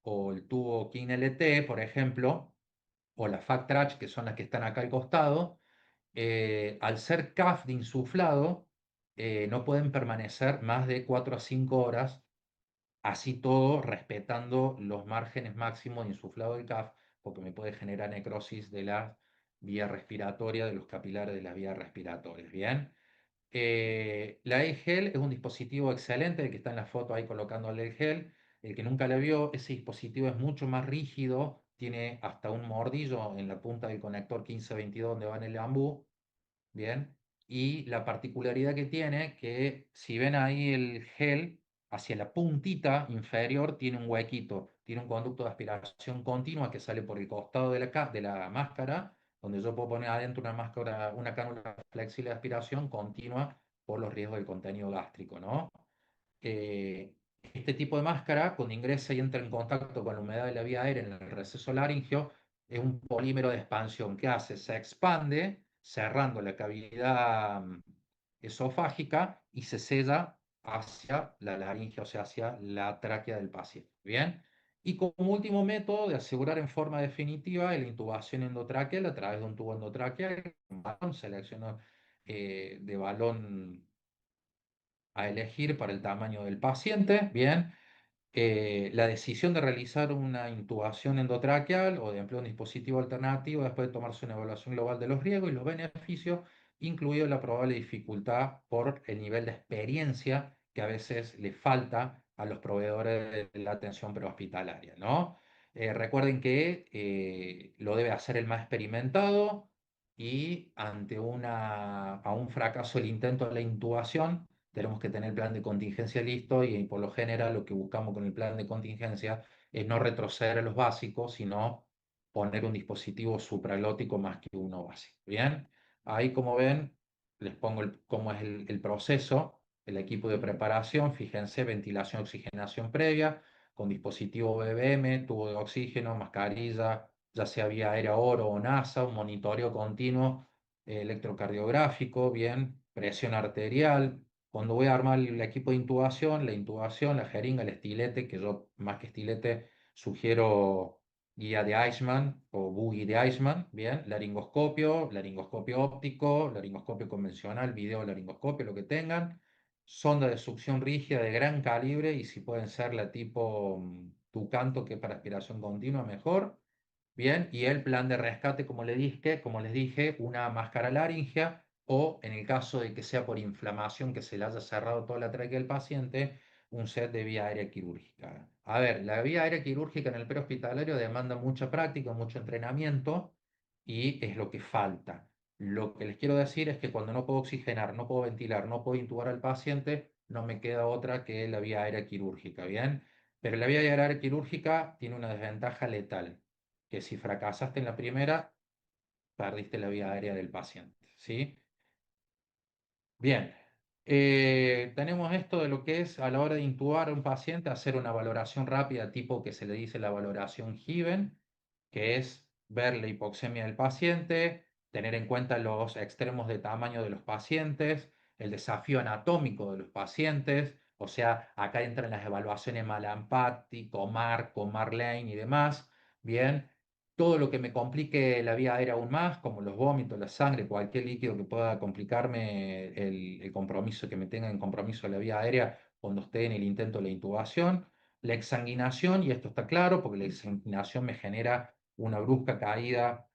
o el tubo King LT, por ejemplo, o la Fact Trash, que son las que están acá al costado, al ser CAF de insuflado, no pueden permanecer más de 4 a 5 horas, así todo respetando los márgenes máximos de insuflado del CAF, porque me puede generar necrosis de la vía respiratoria, de los capilares de las vías respiratorias. Bien. La e-gel es un dispositivo excelente, el que está en la foto ahí colocándole el gel. El que nunca la vio, ese dispositivo es mucho más rígido, tiene hasta un mordillo en la punta del conector 1522 donde va en el bambú. Bien. Y la particularidad que tiene, que si ven ahí el gel, hacia la puntita inferior tiene un huequito, tiene un conducto de aspiración continua que sale por el costado de de la máscara, donde yo puedo poner adentro una máscara, una cánula flexible de aspiración continua por los riesgos del contenido gástrico, ¿no? Este tipo de máscara, cuando ingresa y entra en contacto con la humedad de la vía aérea en el receso laringio, es un polímero de expansión. ¿Qué hace? Se expande cerrando la cavidad esofágica y se sella hacia la laringe, o sea, hacia la tráquea del paciente. ¿Bien? Y como último método de asegurar en forma definitiva la intubación endotraqueal a través de un tubo endotraqueal, un balón, selecciono de balón a elegir para el tamaño del paciente, bien. La decisión de realizar una intubación endotraqueal o de emplear un dispositivo alternativo después de tomarse una evaluación global de los riesgos y los beneficios, incluido la probable dificultad por el nivel de experiencia que a veces le falta a los proveedores de la atención prehospitalaria, ¿no? Recuerden que lo debe hacer el más experimentado y ante a un fracaso del intento de la intubación, tenemos que tener el plan de contingencia listo y por lo general lo que buscamos con el plan de contingencia es no retroceder a los básicos, sino poner un dispositivo supralótico más que uno básico. Bien, ahí como ven, les pongo cómo es el proceso, el equipo de preparación, fíjense, ventilación, oxigenación previa, con dispositivo BBM, tubo de oxígeno, mascarilla, ya sea vía aérea oro o NASA, un monitoreo continuo electrocardiográfico, bien, presión arterial. Cuando voy a armar el equipo de intubación, la jeringa, el estilete, que yo más que estilete sugiero guía de Eichmann o buggy de Eichmann, bien, laringoscopio, laringoscopio óptico, laringoscopio convencional, video laringoscopio, lo que tengan, sonda de succión rígida de gran calibre y si pueden ser la tipo Tucanto, que es para aspiración continua, mejor. Bien, y el plan de rescate, como les dije, una máscara laringea o en el caso de que sea por inflamación que se le haya cerrado toda la tráquea del paciente, un set de vía aérea quirúrgica. A ver, la vía aérea quirúrgica en el prehospitalario demanda mucha práctica, mucho entrenamiento y es lo que falta. Lo que les quiero decir es que cuando no puedo oxigenar, no puedo ventilar, no puedo intubar al paciente, no me queda otra que la vía aérea quirúrgica, ¿bien? Pero la vía aérea quirúrgica tiene una desventaja letal, que si fracasaste en la primera, perdiste la vía aérea del paciente, ¿sí? Bien, tenemos esto de lo que es a la hora de intubar a un paciente, hacer una valoración rápida, tipo que se le dice la valoración Given, que es ver la hipoxemia del paciente, tener en cuenta los extremos de tamaño de los pacientes, el desafío anatómico de los pacientes, o sea, acá entran las evaluaciones Malampati, Comar Lane y demás, bien, todo lo que me complique la vía aérea aún más, como los vómitos, la sangre, cualquier líquido que pueda complicarme el compromiso, que me tenga en compromiso la vía aérea cuando esté en el intento de la intubación. La exsanguinación, y esto está claro, porque la exsanguinación me genera una brusca caída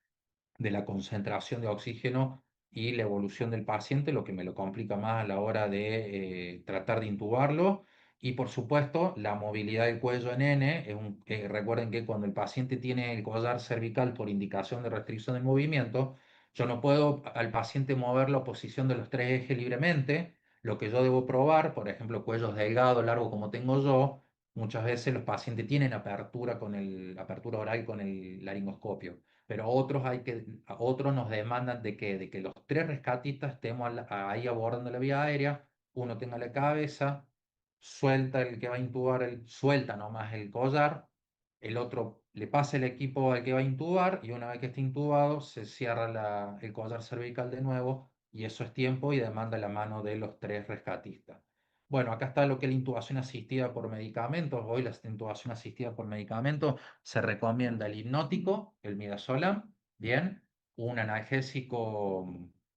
de la concentración de oxígeno y la evolución del paciente, lo que me lo complica más a la hora de tratar de intubarlo. Y por supuesto, la movilidad del cuello en N, recuerden que cuando el paciente tiene el collar cervical por indicación de restricción del movimiento, yo no puedo al paciente mover la posición de los tres ejes libremente. Lo que yo debo probar, por ejemplo, cuellos delgados, largos como tengo yo, muchas veces los pacientes tienen apertura oral con el laringoscopio. pero otros nos demandan de que los tres rescatistas estemos ahí abordando la vía aérea, uno tenga la cabeza, suelta el que va a intubar, suelta nomás el collar, el otro le pasa el equipo al que va a intubar y una vez que esté intubado se cierra el collar cervical de nuevo y eso es tiempo y demanda la mano de los tres rescatistas. Bueno, acá está lo que es la intubación asistida por medicamentos. Hoy la intubación asistida por medicamentos se recomienda el hipnótico, el midazolam, bien, un analgésico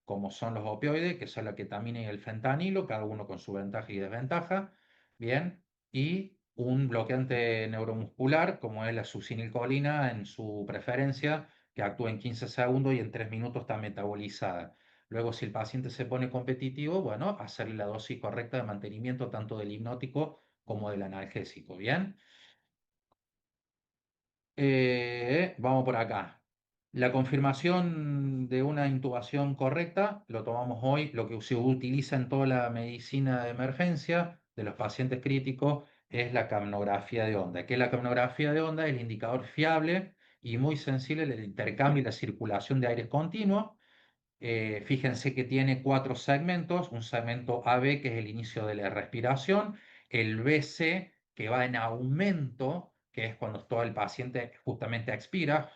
como son los opioides, que son la ketamina y el fentanilo, cada uno con su ventaja y desventaja, bien, y un bloqueante neuromuscular, como es la succinilcolina en su preferencia, que actúa en 15 segundos y en 3 minutos está metabolizada. Luego, si el paciente se pone competitivo, bueno, hacerle la dosis correcta de mantenimiento tanto del hipnótico como del analgésico, ¿bien? Vamos por acá. La confirmación de una intubación correcta, lo tomamos hoy, lo que se utiliza en toda la medicina de emergencia de los pacientes críticos es la capnografía de onda. ¿Qué es la capnografía de onda? Es el indicador fiable y muy sensible del intercambio y la circulación de aire continuo. Fíjense que tiene 4 segmentos, un segmento AB que es el inicio de la respiración, el BC que va en aumento, que es cuando todo el paciente justamente expira,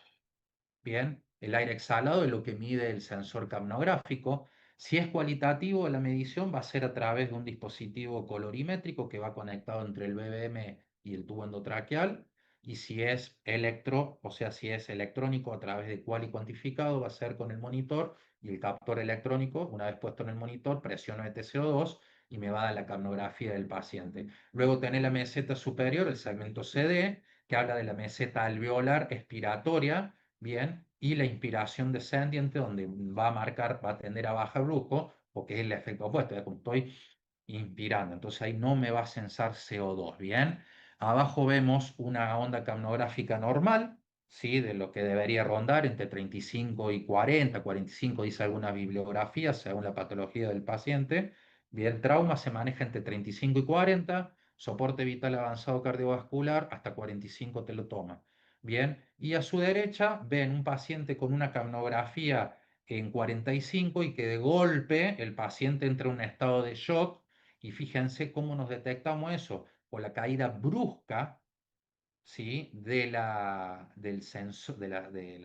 bien, el aire exhalado es lo que mide el sensor capnográfico. Si es cualitativo, la medición va a ser a través de un dispositivo colorimétrico que va conectado entre el BBM y el tubo endotraqueal. Y si es electro, o sea, si es electrónico a través de quali cuantificado, va a ser con el monitor y el captor electrónico. Una vez puesto en el monitor, presiono ETCO2 y me va a dar la capnografía del paciente. Luego tener la meseta superior, el segmento CD, que habla de la meseta alveolar expiratoria, bien, y la inspiración descendiente, donde va a marcar, va a tender a bajar flujo, porque es el efecto opuesto, es como estoy inspirando, entonces ahí no me va a censar CO2, bien. Abajo vemos una onda capnográfica normal, ¿sí? De lo que debería rondar entre 35 y 40, 45 dice alguna bibliografía, según la patología del paciente. Bien, trauma se maneja entre 35 y 40, soporte vital avanzado cardiovascular, hasta 45 te lo toma. Bien, y a su derecha ven un paciente con una capnografía en 45 y que de golpe el paciente entra en un estado de shock y fíjense cómo nos detectamos eso, por la caída brusca, ¿sí? de la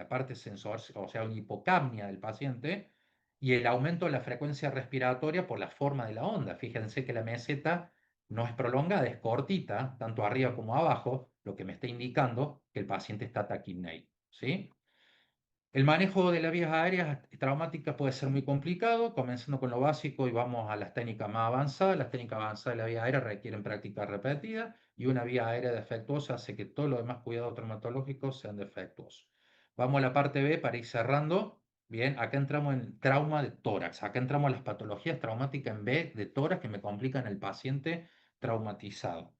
parte sensor, o sea, una hipocapnia del paciente y el aumento de la frecuencia respiratoria por la forma de la onda. Fíjense que la meseta no es prolongada, es cortita, tanto arriba como abajo, lo que me está indicando que el paciente está taquipneico, ¿sí? El manejo de las vías aéreas traumáticas puede ser muy complicado, comenzando con lo básico y vamos a las técnicas más avanzadas. Las técnicas avanzadas de la vía aérea requieren práctica repetida y una vía aérea defectuosa hace que todos los demás cuidados traumatológicos sean defectuosos. Vamos a la parte B para ir cerrando. Bien, acá entramos en trauma de tórax. Acá entramos en las patologías traumáticas en B de tórax que me complican el paciente traumatizado.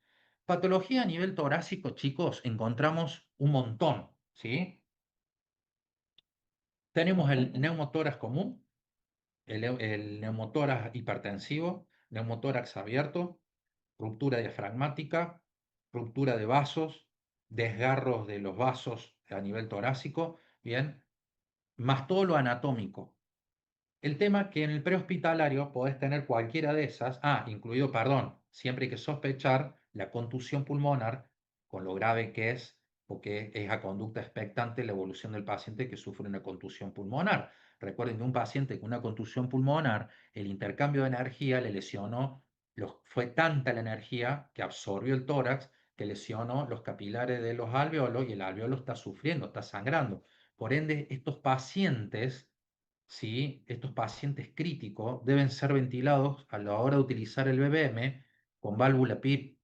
Patología a nivel torácico, chicos, encontramos un montón, ¿sí? Tenemos el neumotórax común, el neumotórax hipertensivo, neumotórax abierto, ruptura diafragmática, ruptura de vasos, desgarros de los vasos a nivel torácico, bien, más todo lo anatómico. El tema es que en el prehospitalario podés tener cualquiera de esas, incluido, perdón, siempre hay que sospechar la contusión pulmonar, con lo grave que es, porque es a conducta expectante la evolución del paciente que sufre una contusión pulmonar. Recuerden que un paciente con una contusión pulmonar, el intercambio de energía le lesionó, fue tanta la energía que absorbió el tórax, que lesionó los capilares de los alveolos y el alveolo está sufriendo, está sangrando. Por ende, estos pacientes, ¿sí? Estos pacientes críticos deben ser ventilados a la hora de utilizar el BBM con válvula PIP.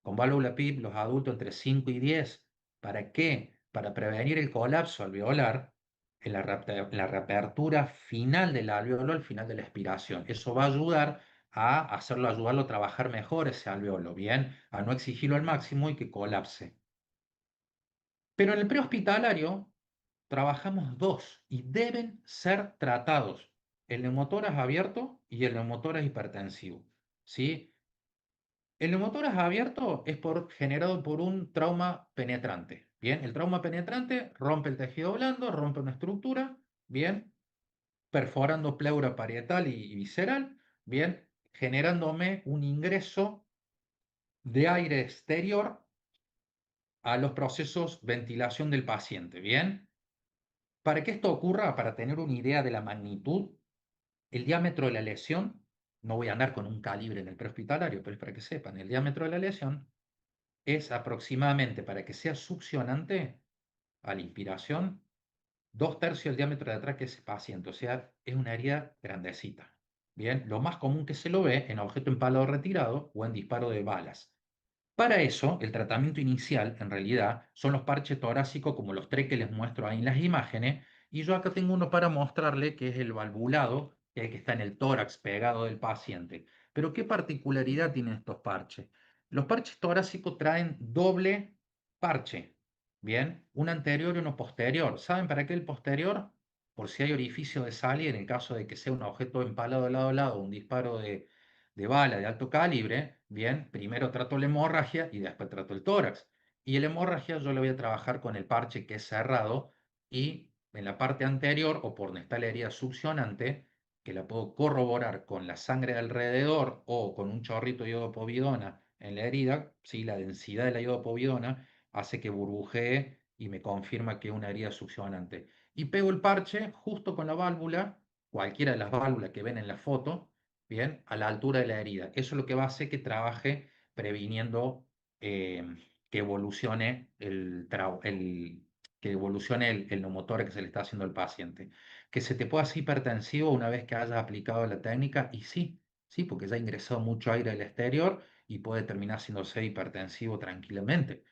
Con válvula PIP, los adultos entre 5 y 10. ¿Para qué? Para prevenir el colapso alveolar en la reapertura final del alveolo, al final de la expiración. Eso va a ayudar a ayudarlo a trabajar mejor ese alveolo, ¿bien? A no exigirlo al máximo y que colapse. Pero en el prehospitalario trabajamos dos y deben ser tratados: el neumotórax abierto y el neumotórax hipertensivo, ¿sí? El neumotórax abierto es generado por un trauma penetrante, Bien, el trauma penetrante rompe el tejido blando, rompe una estructura, bien, perforando pleura parietal y visceral, bien, generándome un ingreso de aire exterior a los procesos ventilación del paciente, bien. Para que esto ocurra, para tener una idea de la magnitud, el diámetro de la lesión, no voy a andar con un calibre en el prehospitalario, pero es para que sepan, el diámetro de la lesión es aproximadamente, para que sea succionante a la inspiración, 2/3 del diámetro de la tráquea de ese paciente, o sea, es una herida grandecita. Bien, lo más común que se lo ve en objeto empalado retirado o en disparo de balas. Para eso, el tratamiento inicial, en realidad, son los parches torácicos como los tres que les muestro ahí en las imágenes, y yo acá tengo uno para mostrarle que es el valvulado, que es el que está en el tórax pegado del paciente. Pero ¿qué particularidad tienen estos parches? Los parches torácicos traen doble parche, ¿bien? Uno anterior y uno posterior. ¿Saben para qué el posterior? Por si hay orificio de salida, en el caso de que sea un objeto empalado de lado a lado, un disparo de bala de alto calibre, bien, primero trato la hemorragia y después trato el tórax. Y la hemorragia yo le voy a trabajar con el parche que es cerrado y en la parte anterior o por donde está la herida succionante, que la puedo corroborar con la sangre de alrededor o con un chorrito de iodopovidona en la herida, ¿sí? La densidad de la iodopovidona hace que burbujee y me confirma que es una herida succionante. Y pego el parche justo con la válvula, cualquiera de las válvulas que ven en la foto, bien, a la altura de la herida. Eso es lo que va a hacer que trabaje previniendo eh, que evolucione que evolucione el neumotórax que se le está haciendo al paciente. Que se te pueda hacer hipertensivo una vez que hayas aplicado la técnica, y sí, sí, porque ya ha ingresado mucho aire del exterior y puede terminar haciéndose hipertensivo tranquilamente.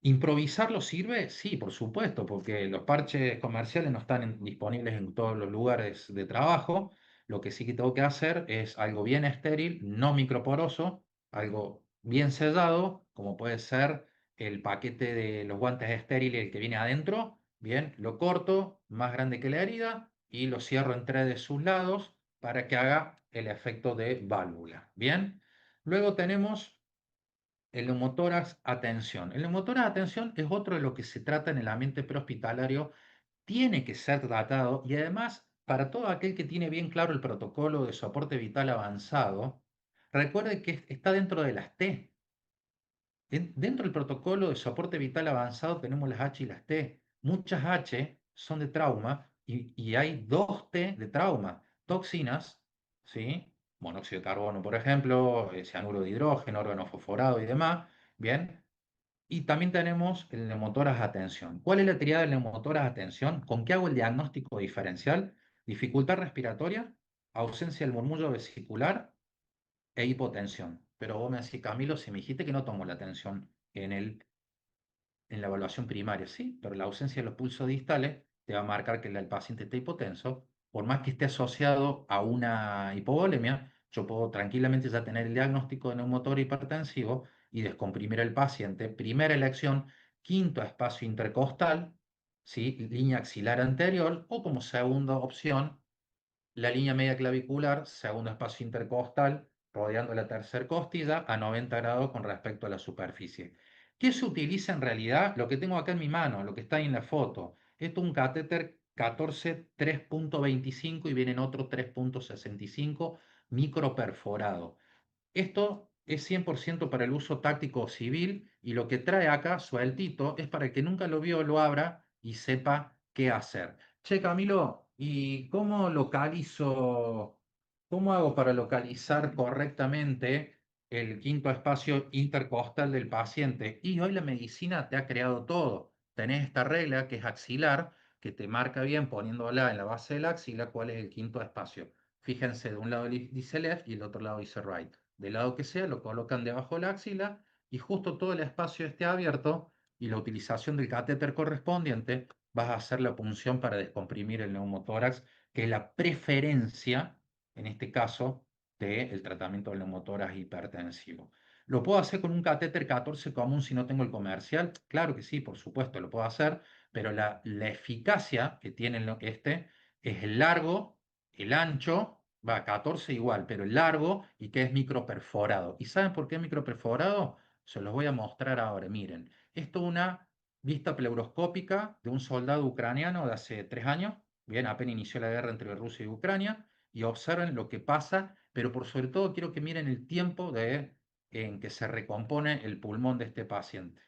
¿Improvisarlo sirve? Sí, por supuesto, porque los parches comerciales no están disponibles en todos los lugares de trabajo. Lo que sí que tengo que hacer es algo bien estéril, no microporoso, algo bien sellado, como puede ser el paquete de los guantes estériles, el que viene adentro. Bien, lo corto, más grande que la herida, y lo cierro en tres de sus lados para que haga el efecto de válvula. Bien, luego tenemos el neumotórax atención. El neumotórax atención es otro de lo que se trata en el ambiente prehospitalario. Tiene que ser tratado y además, para todo aquel que tiene bien claro el protocolo de soporte vital avanzado, recuerde que está dentro de las T. Dentro del protocolo de soporte vital avanzado tenemos las H y las T. Muchas H son de trauma y hay dos T de trauma. Toxinas, ¿sí? Monóxido de carbono, por ejemplo, cianuro de hidrógeno, órgano fosforado y demás. Bien. Y también tenemos el neumotórax atención. ¿Cuál es la triada del neumotórax atención? ¿Con qué hago el diagnóstico diferencial? Dificultad respiratoria, ausencia del murmullo vesicular e hipotensión. Pero vos me decís, Camilo, si me dijiste que no tomo la tensión en la evaluación primaria, sí, pero la ausencia de los pulsos distales te va a marcar que el paciente está hipotenso. Por más que esté asociado a una hipovolemia, yo puedo tranquilamente ya tener el diagnóstico de neumotor hipertensivo y descomprimir al paciente. Primera elección, quinto espacio intercostal, ¿sí? Línea axilar anterior, o como segunda opción, la línea media clavicular, segundo espacio intercostal, rodeando la tercera costilla a 90 grados con respecto a la superficie. ¿Qué se utiliza en realidad? Lo que tengo acá en mi mano, lo que está ahí en la foto. Esto es un catéter 14 3.25 y vienen otro 3.65 microperforado. Esto es 100% para el uso táctico civil y lo que trae acá sueltito es para el que nunca lo vio, lo abra y sepa qué hacer. Che, Camilo, ¿y cómo localizo, cómo hago para localizar correctamente el quinto espacio intercostal del paciente? Y hoy la medicina te ha creado todo. Tenés esta regla que es axilar, que te marca bien poniéndola en la base de la axila cuál es el quinto espacio. Fíjense, de un lado dice left y el otro lado dice right. Del lado que sea, lo colocan debajo de la axila y justo todo el espacio esté abierto y la utilización del catéter correspondiente vas a hacer la punción para descomprimir el neumotórax, que es la preferencia, en este caso, del tratamiento del neumotórax hipertensivo. ¿Lo puedo hacer con un catéter 14 común si no tengo el comercial? Claro que sí, por supuesto, lo puedo hacer, pero la eficacia que tiene este es el largo, el ancho, va 14 igual, pero el largo y que es microperforado. ¿Y saben por qué es microperforado? Se los voy a mostrar ahora. Miren, esto es una vista pleuroscópica de un soldado ucraniano de hace 3 años, bien, apenas inició la guerra entre Rusia y Ucrania, y observen lo que pasa, pero por sobre todo quiero que miren el tiempo en que se recompone el pulmón de este paciente.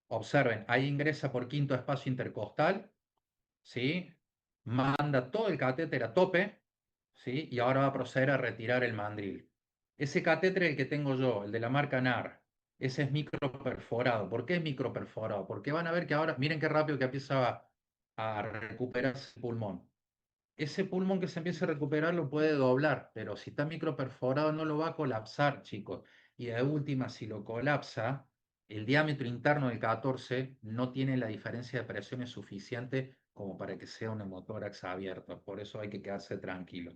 Observen, ahí ingresa por quinto espacio intercostal, ¿sí? Manda todo el catéter a tope, ¿sí? Y ahora va a proceder a retirar el mandril. Ese catéter es el que tengo yo, el de la marca NAR. Ese es microperforado. ¿Por qué es microperforado? Porque van a ver que ahora, miren qué rápido que empieza a recuperarse el pulmón. Ese pulmón que se empiece a recuperar lo puede doblar, pero si está microperforado no lo va a colapsar, chicos. Y de última, si lo colapsa, el diámetro interno del 14 no tiene la diferencia de presiones suficiente como para que sea un hemotórax abierto. Por eso hay que quedarse tranquilo.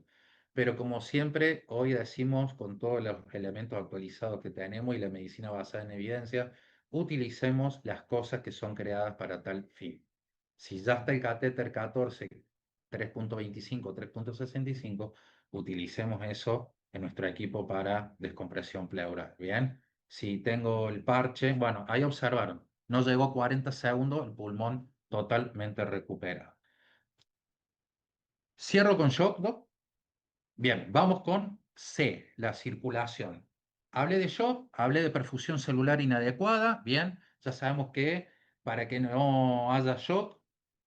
Pero como siempre, hoy decimos con todos los elementos actualizados que tenemos y la medicina basada en evidencia, utilicemos las cosas que son creadas para tal fin. Si ya está el catéter 14 3.25, 3.65, utilicemos eso en nuestro equipo para descompresión pleural. Bien, si tengo el parche, bueno, ahí observaron, no llegó a 40 segundos, el pulmón totalmente recuperado. Cierro con shock, ¿no? Bien, vamos con C, la circulación. Hablé de shock, hablé de perfusión celular inadecuada. Bien, ya sabemos que para que no haya shock,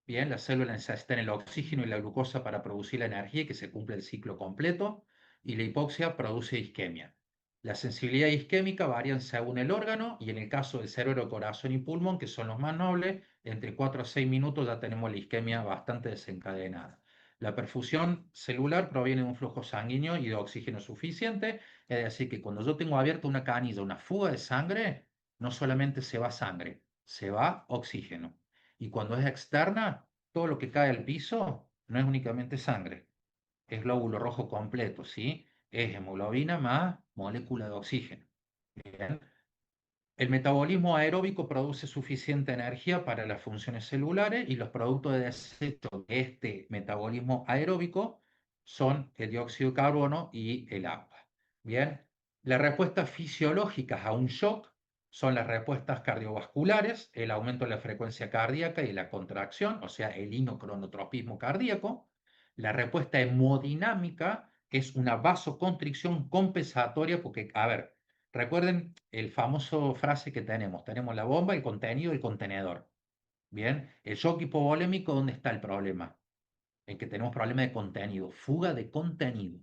bien, las células necesitan el oxígeno y la glucosa para producir la energía y que se cumpla el ciclo completo. Y la hipoxia produce isquemia. La sensibilidad isquémica varía según el órgano y en el caso del cerebro, corazón y pulmón, que son los más nobles, entre 4 a 6 minutos ya tenemos la isquemia bastante desencadenada. La perfusión celular proviene de un flujo sanguíneo y de oxígeno suficiente, es decir, que cuando yo tengo abierta una canilla, una fuga de sangre, no solamente se va sangre, se va oxígeno. Y cuando es externa, todo lo que cae al piso no es únicamente sangre, es glóbulo rojo completo, ¿sí? Es hemoglobina más molécula de oxígeno. Bien. El metabolismo aeróbico produce suficiente energía para las funciones celulares y los productos de desecho de este metabolismo aeróbico son el dióxido de carbono y el agua. Bien, las respuestas fisiológicas a un shock son las respuestas cardiovasculares, el aumento de la frecuencia cardíaca y la contracción, o sea, el inocronotropismo cardíaco. La respuesta hemodinámica es una vasoconstricción compensatoria porque, a ver, recuerden el famoso frase que tenemos la bomba, el contenido, el contenedor. Bien, el shock hipovolémico, ¿dónde está el problema? En que tenemos problema de contenido, fuga de contenido.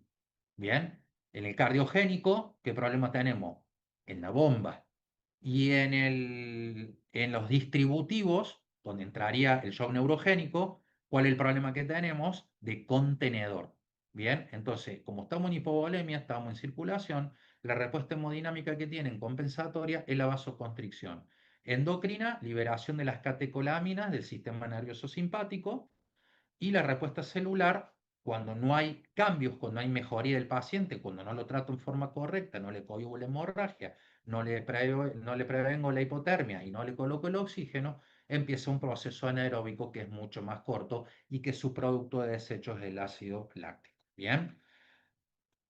Bien, en el cardiogénico, ¿qué problema tenemos? En la bomba. Y en los distributivos, donde entraría el shock neurogénico, ¿cuál es el problema que tenemos? De contenedor. Bien, entonces, como estamos en hipovolemia, estamos en circulación, la respuesta hemodinámica que tienen compensatoria es la vasoconstricción. Endocrina, liberación de las catecolaminas del sistema nervioso simpático, y la respuesta celular, cuando no hay cambios, cuando hay mejoría del paciente, cuando no lo trato en forma correcta, no le cohíbo la hemorragia, no le prevengo la hipotermia y no le coloco el oxígeno, empieza un proceso anaeróbico que es mucho más corto y que su producto de desecho es el ácido láctico. Bien.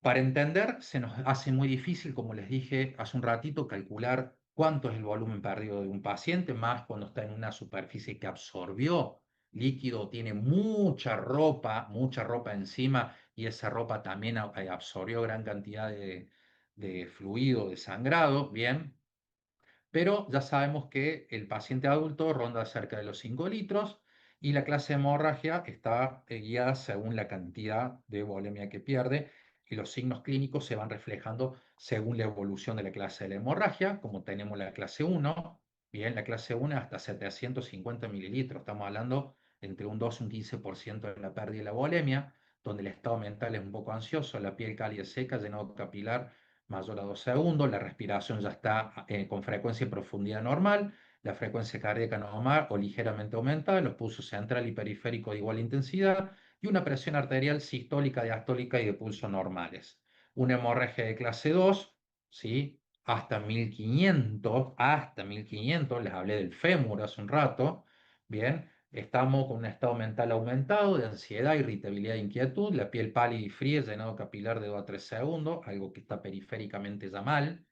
Para entender, se nos hace muy difícil, como les dije hace un ratito, calcular cuánto es el volumen perdido de un paciente, más cuando está en una superficie que absorbió líquido, tiene mucha ropa encima y esa ropa también absorbió gran cantidad de fluido, de sangrado, bien. Pero ya sabemos que el paciente adulto ronda cerca de los 5 litros y la clase de hemorragia está guiada según la cantidad de volemia que pierde y los signos clínicos se van reflejando según la evolución de la clase de la hemorragia, como tenemos la clase 1, bien, la clase 1 hasta 750 mililitros, estamos hablando entre un 2 y un 15% de la pérdida de la volemia, donde el estado mental es un poco ansioso, la piel cálida seca, llenado capilar mayor a 2 segundos, la respiración ya está con frecuencia y profundidad normal, la frecuencia cardíaca normal o ligeramente aumentada, los pulsos central y periférico de igual intensidad y una presión arterial sistólica, diastólica y de pulso normales. Una hemorragia de clase 2, ¿sí? Hasta 1500, les hablé del fémur hace un rato, bien, estamos con un estado mental aumentado de ansiedad, irritabilidad e inquietud, la piel pálida y fría, llenado capilar de 2 a 3 segundos, algo que está periféricamente ya mal.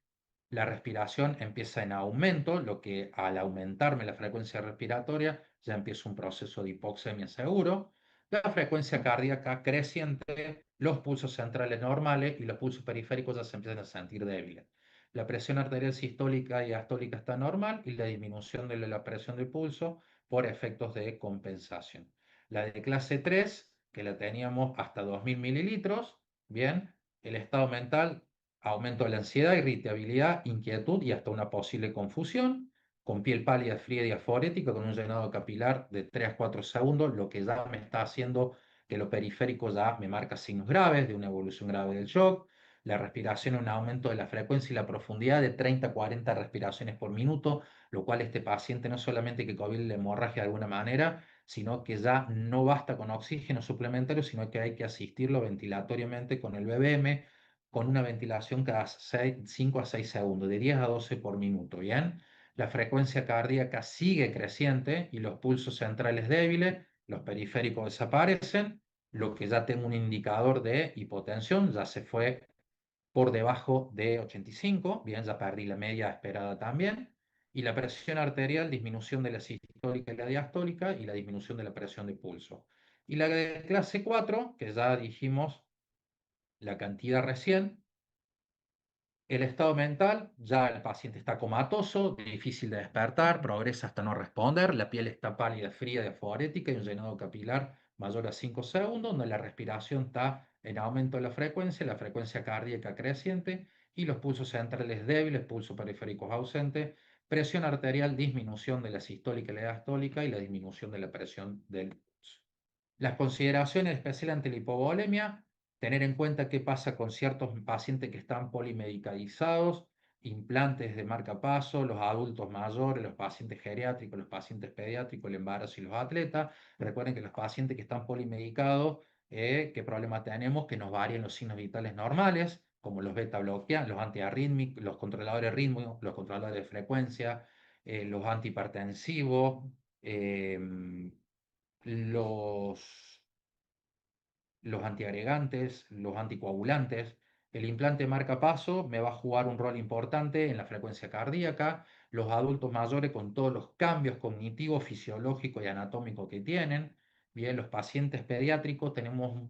la respiración empieza en aumento, lo que al aumentarme la frecuencia respiratoria ya empieza un proceso de hipoxemia seguro. La frecuencia cardíaca creciente, los pulsos centrales normales y los pulsos periféricos ya se empiezan a sentir débiles. La presión arterial sistólica y diastólica está normal y la disminución de la presión del pulso por efectos de compensación. La de clase 3, que la teníamos hasta 2000 mililitros, bien, el estado mental, aumento de la ansiedad, irritabilidad, inquietud y hasta una posible confusión, con piel pálida, fría y diaforética, con un llenado capilar de 3 a 4 segundos, lo que ya me está haciendo que lo periférico ya me marca signos graves de una evolución grave del shock. La respiración, un aumento de la frecuencia y la profundidad de 30 a 40 respiraciones por minuto, lo cual este paciente no solamente que COVID la hemorragia de alguna manera, sino que ya no basta con oxígeno suplementario, sino que hay que asistirlo ventilatoriamente con el BBM, con una ventilación cada 5 a 6 segundos, de 10 a 12 por minuto, ¿bien? La frecuencia cardíaca sigue creciente y los pulsos centrales débiles, los periféricos desaparecen, lo que ya tengo un indicador de hipotensión, ya se fue por debajo de 85, bien, ya perdí la media esperada también, y la presión arterial, disminución de la sistólica y la diastólica, y la disminución de la presión de pulso. Y la de clase 4, que ya dijimos la cantidad recién, el estado mental, ya el paciente está comatoso, difícil de despertar, progresa hasta no responder, la piel está pálida, fría, diaforética y un llenado capilar mayor a 5 segundos, donde la respiración está en aumento de la frecuencia cardíaca creciente y los pulsos centrales débiles, pulsos periféricos ausentes, presión arterial, disminución de la sistólica y la diastólica y la disminución de la presión del pulso. Las consideraciones especiales ante la hipovolemia, tener en cuenta qué pasa con ciertos pacientes que están polimedicalizados, implantes de marcapaso, los adultos mayores, los pacientes geriátricos, los pacientes pediátricos, el embarazo y los atletas. Recuerden que los pacientes que están polimedicados, ¿qué problema tenemos? Que nos varían los signos vitales normales, como los beta bloqueantes, los antiarrítmicos, los controladores de ritmo, los controladores de frecuencia, los antihipertensivos, los los antiagregantes, los anticoagulantes. El implante marcapaso me va a jugar un rol importante en la frecuencia cardíaca. Los adultos mayores con todos los cambios cognitivos, fisiológicos y anatómicos que tienen. Bien, los pacientes pediátricos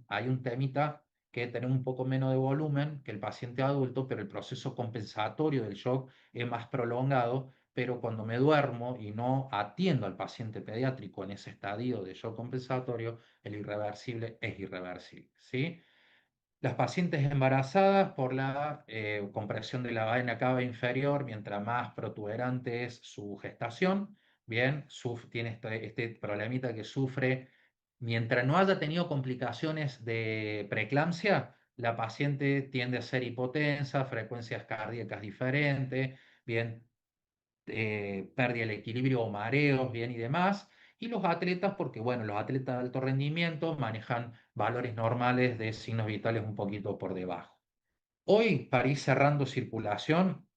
hay un temita que tenemos un poco menos de volumen que el paciente adulto, pero el proceso compensatorio del shock es más prolongado. Pero cuando me duermo y no atiendo al paciente pediátrico en ese estadio de shock compensatorio, el irreversible es irreversible, ¿sí? Las pacientes embarazadas por la compresión de la vena cava inferior, mientras más protuberante es su gestación, bien, tiene este problemita que sufre, mientras no haya tenido complicaciones de preeclampsia, la paciente tiende a ser hipotensa, frecuencias cardíacas diferentes, bien, pérdida del equilibrio o mareos, bien y demás. Y los atletas, porque bueno, los atletas de alto rendimiento manejan valores normales de signos vitales un poquito por debajo. Hoy, para ir cerrando circulación,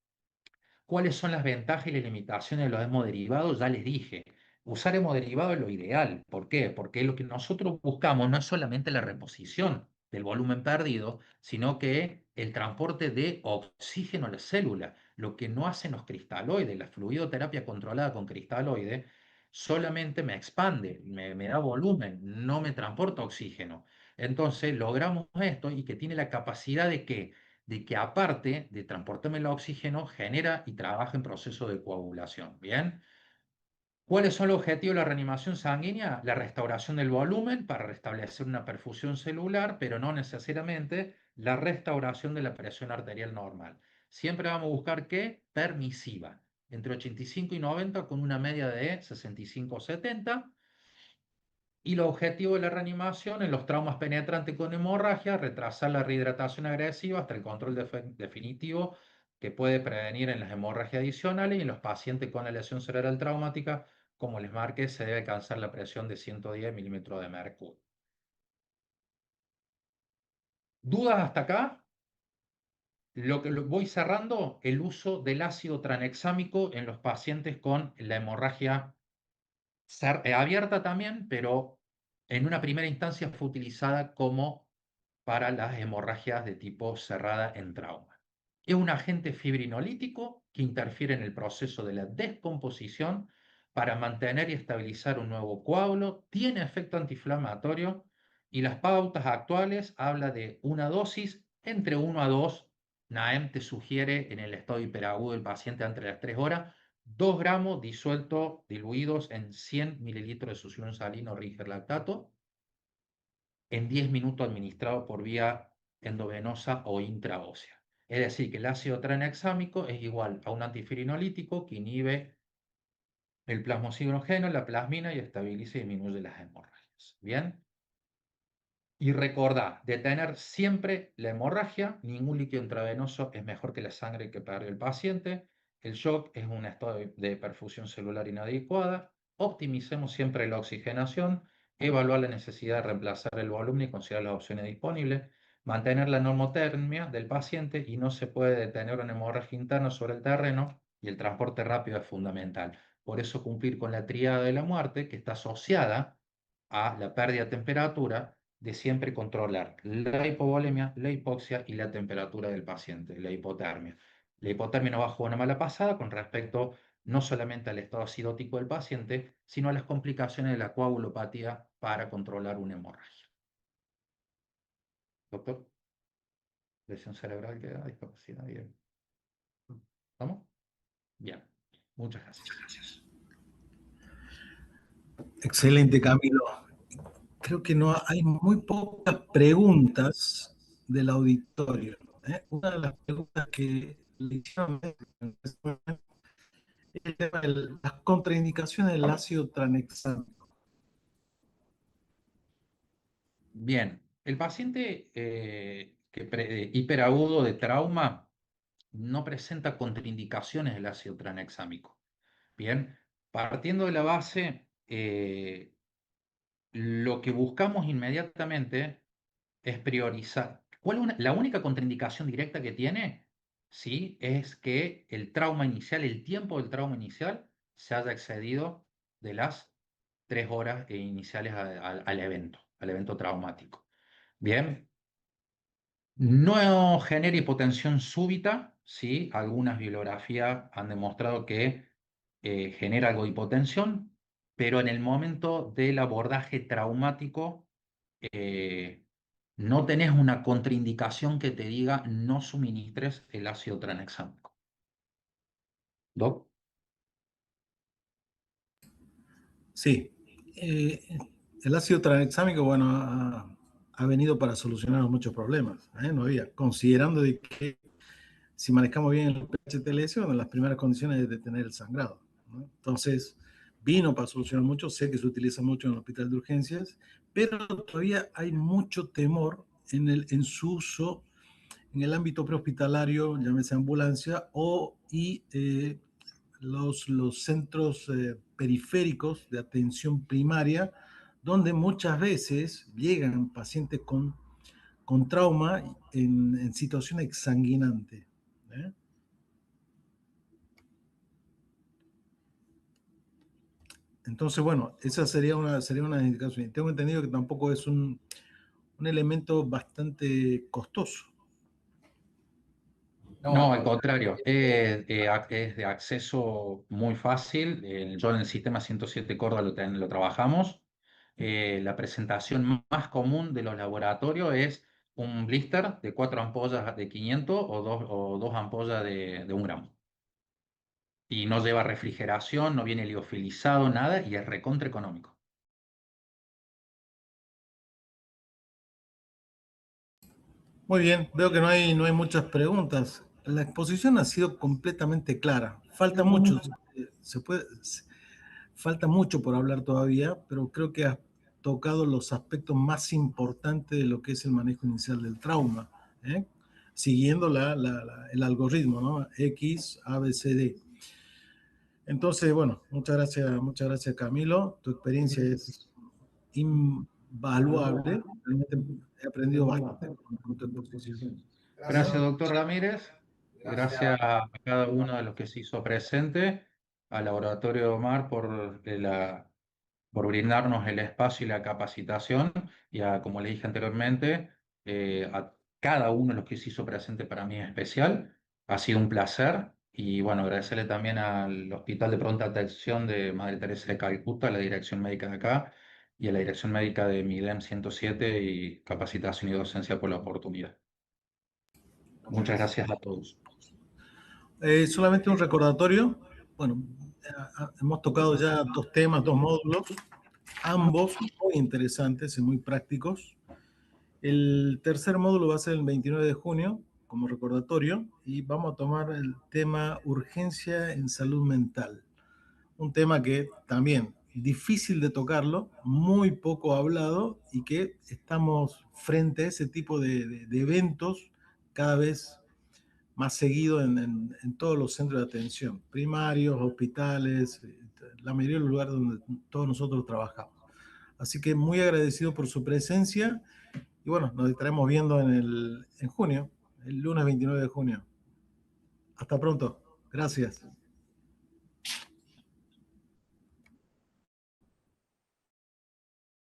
¿cuáles son las ventajas y las limitaciones de los hemoderivados? Ya les dije, usar hemoderivados es lo ideal. ¿Por qué? Porque lo que nosotros buscamos no es solamente la reposición del volumen perdido, sino que el transporte de oxígeno a la célula. Lo que no hacen los cristaloides, la fluidoterapia controlada con cristaloides, solamente me expande, me da volumen, no me transporta oxígeno. Entonces logramos esto y que tiene la capacidad de que aparte de transportarme el oxígeno, genera y trabaja en proceso de coagulación. ¿Bien? ¿Cuáles son los objetivos de la reanimación sanguínea? La restauración del volumen para restablecer una perfusión celular, pero no necesariamente la restauración de la presión arterial normal. Siempre vamos a buscar que permisiva, entre 85 y 90 con una media de 65 o 70. Y los objetivos de la reanimación en los traumas penetrantes con hemorragia, retrasar la rehidratación agresiva hasta el control definitivo que puede prevenir en las hemorragias adicionales y en los pacientes con la lesión cerebral traumática, como les marqué, se debe alcanzar la presión de 110 milímetros de mercurio. ¿Dudas hasta acá? Voy cerrando el uso del ácido tranexámico en los pacientes con la hemorragia abierta también, pero en una primera instancia fue utilizada como para las hemorragias de tipo cerrada en trauma. Es un agente fibrinolítico que interfiere en el proceso de la descomposición para mantener y estabilizar un nuevo coágulo, tiene efecto antiinflamatorio y las pautas actuales habla de una dosis entre 1 a 2. NAEM te sugiere en el estado hiperagudo del paciente entre las 3 horas 2 gramos diluidos en 100 mililitros de solución salino Ringer lactato en 10 minutos administrado por vía endovenosa o intraósea. Es decir, que el ácido tranexámico es igual a un antifirinolítico que inhibe el plasmocinogeno, la plasmina y estabiliza y disminuye las hemorragias. ¿Bien? Y recordá, detener siempre la hemorragia, ningún líquido intravenoso es mejor que la sangre que perdió el paciente. El shock es un estado de perfusión celular inadecuada. Optimicemos siempre la oxigenación, evaluar la necesidad de reemplazar el volumen y considerar las opciones disponibles. Mantener la normotermia del paciente y no se puede detener una hemorragia interna sobre el terreno y el transporte rápido es fundamental. Por eso cumplir con la tríada de la muerte que está asociada a la pérdida de temperatura de siempre controlar la hipovolemia, la hipoxia y la temperatura del paciente, la hipotermia. La hipotermia no va a jugar una mala pasada con respecto no solamente al estado acidótico del paciente, sino a las complicaciones de la coagulopatía para controlar una hemorragia. Doctor, lesión cerebral que da discapacidad. Bien. ¿Vamos? Bien. Muchas gracias. Excelente, Camilo. Creo que no hay muy pocas preguntas del auditorio. Una de las preguntas que le hicieron es el tema de las contraindicaciones del ácido tranexámico. Bien, el paciente hiperagudo de trauma no presenta contraindicaciones del ácido tranexámico. Bien, partiendo de la base, lo que buscamos inmediatamente es priorizar. La única contraindicación directa que tiene, sí, es que el trauma inicial, el tiempo del trauma inicial, se haya excedido de las 3 horas iniciales al evento traumático. Bien, no genera hipotensión súbita, ¿sí? Algunas bibliografías han demostrado que genera algo de hipotensión, pero en el momento del abordaje traumático eh, no tenés una contraindicación que te diga no suministres el ácido tranexámico. ¿Doc? Sí, el ácido tranexámico, bueno, ha venido para solucionar muchos problemas. No había, considerando de que si manejamos bien el PHTLS, una de las primeras condiciones es detener el sangrado, ¿no? Entonces, vino para solucionar mucho, sé que se utiliza mucho en el hospital de urgencias, pero todavía hay mucho temor en su uso en el ámbito prehospitalario, llámese ambulancia, y los centros periféricos de atención primaria, donde muchas veces llegan pacientes con trauma en situación exsanguinante. Entonces, bueno, esa sería una indicación. Tengo entendido que tampoco es un elemento bastante costoso. No, al contrario, es de acceso muy fácil. Yo en el sistema 107 Córdoba lo trabajamos. La presentación más común de los laboratorios es un blister de 4 ampollas de 500 o dos ampollas de 1 gramo. Y no lleva refrigeración, no viene liofilizado, nada, y es recontra económico. Muy bien, veo que no hay muchas preguntas. La exposición ha sido completamente clara. Falta mucho, falta mucho por hablar todavía, pero creo que has tocado los aspectos más importantes de lo que es el manejo inicial del trauma, siguiendo el algoritmo, ¿no? X, A, B, C, D. Entonces, bueno, muchas gracias Camilo. Tu experiencia es invaluable. Realmente he aprendido bastante con tu exposición. Gracias, doctor Ramírez. Gracias a cada uno de los que se hizo presente, al Laboratorio Omar por brindarnos el espacio y la capacitación, y como le dije anteriormente, a cada uno de los que se hizo presente para mí es especial. Ha sido un placer y bueno, agradecerle también al Hospital de Pronta Atención de Madre Teresa de Calcuta, a la dirección médica de acá y a la dirección médica de MIDEM 107 y Capacitación y Docencia por la oportunidad. Muchas gracias a todos. Solamente un recordatorio. Bueno, hemos tocado ya 2 temas, 2 módulos, ambos muy interesantes y muy prácticos. El tercer módulo va a ser el 29 de junio, como recordatorio, y vamos a tomar el tema urgencia en salud mental. Un tema que también difícil de tocarlo, muy poco hablado, y que estamos frente a ese tipo de eventos cada vez más seguido en todos los centros de atención, primarios, hospitales, la mayoría de los lugares donde todos nosotros trabajamos. Así que muy agradecido por su presencia y bueno, nos estaremos viendo en junio, el lunes 29 de junio. Hasta pronto. Gracias.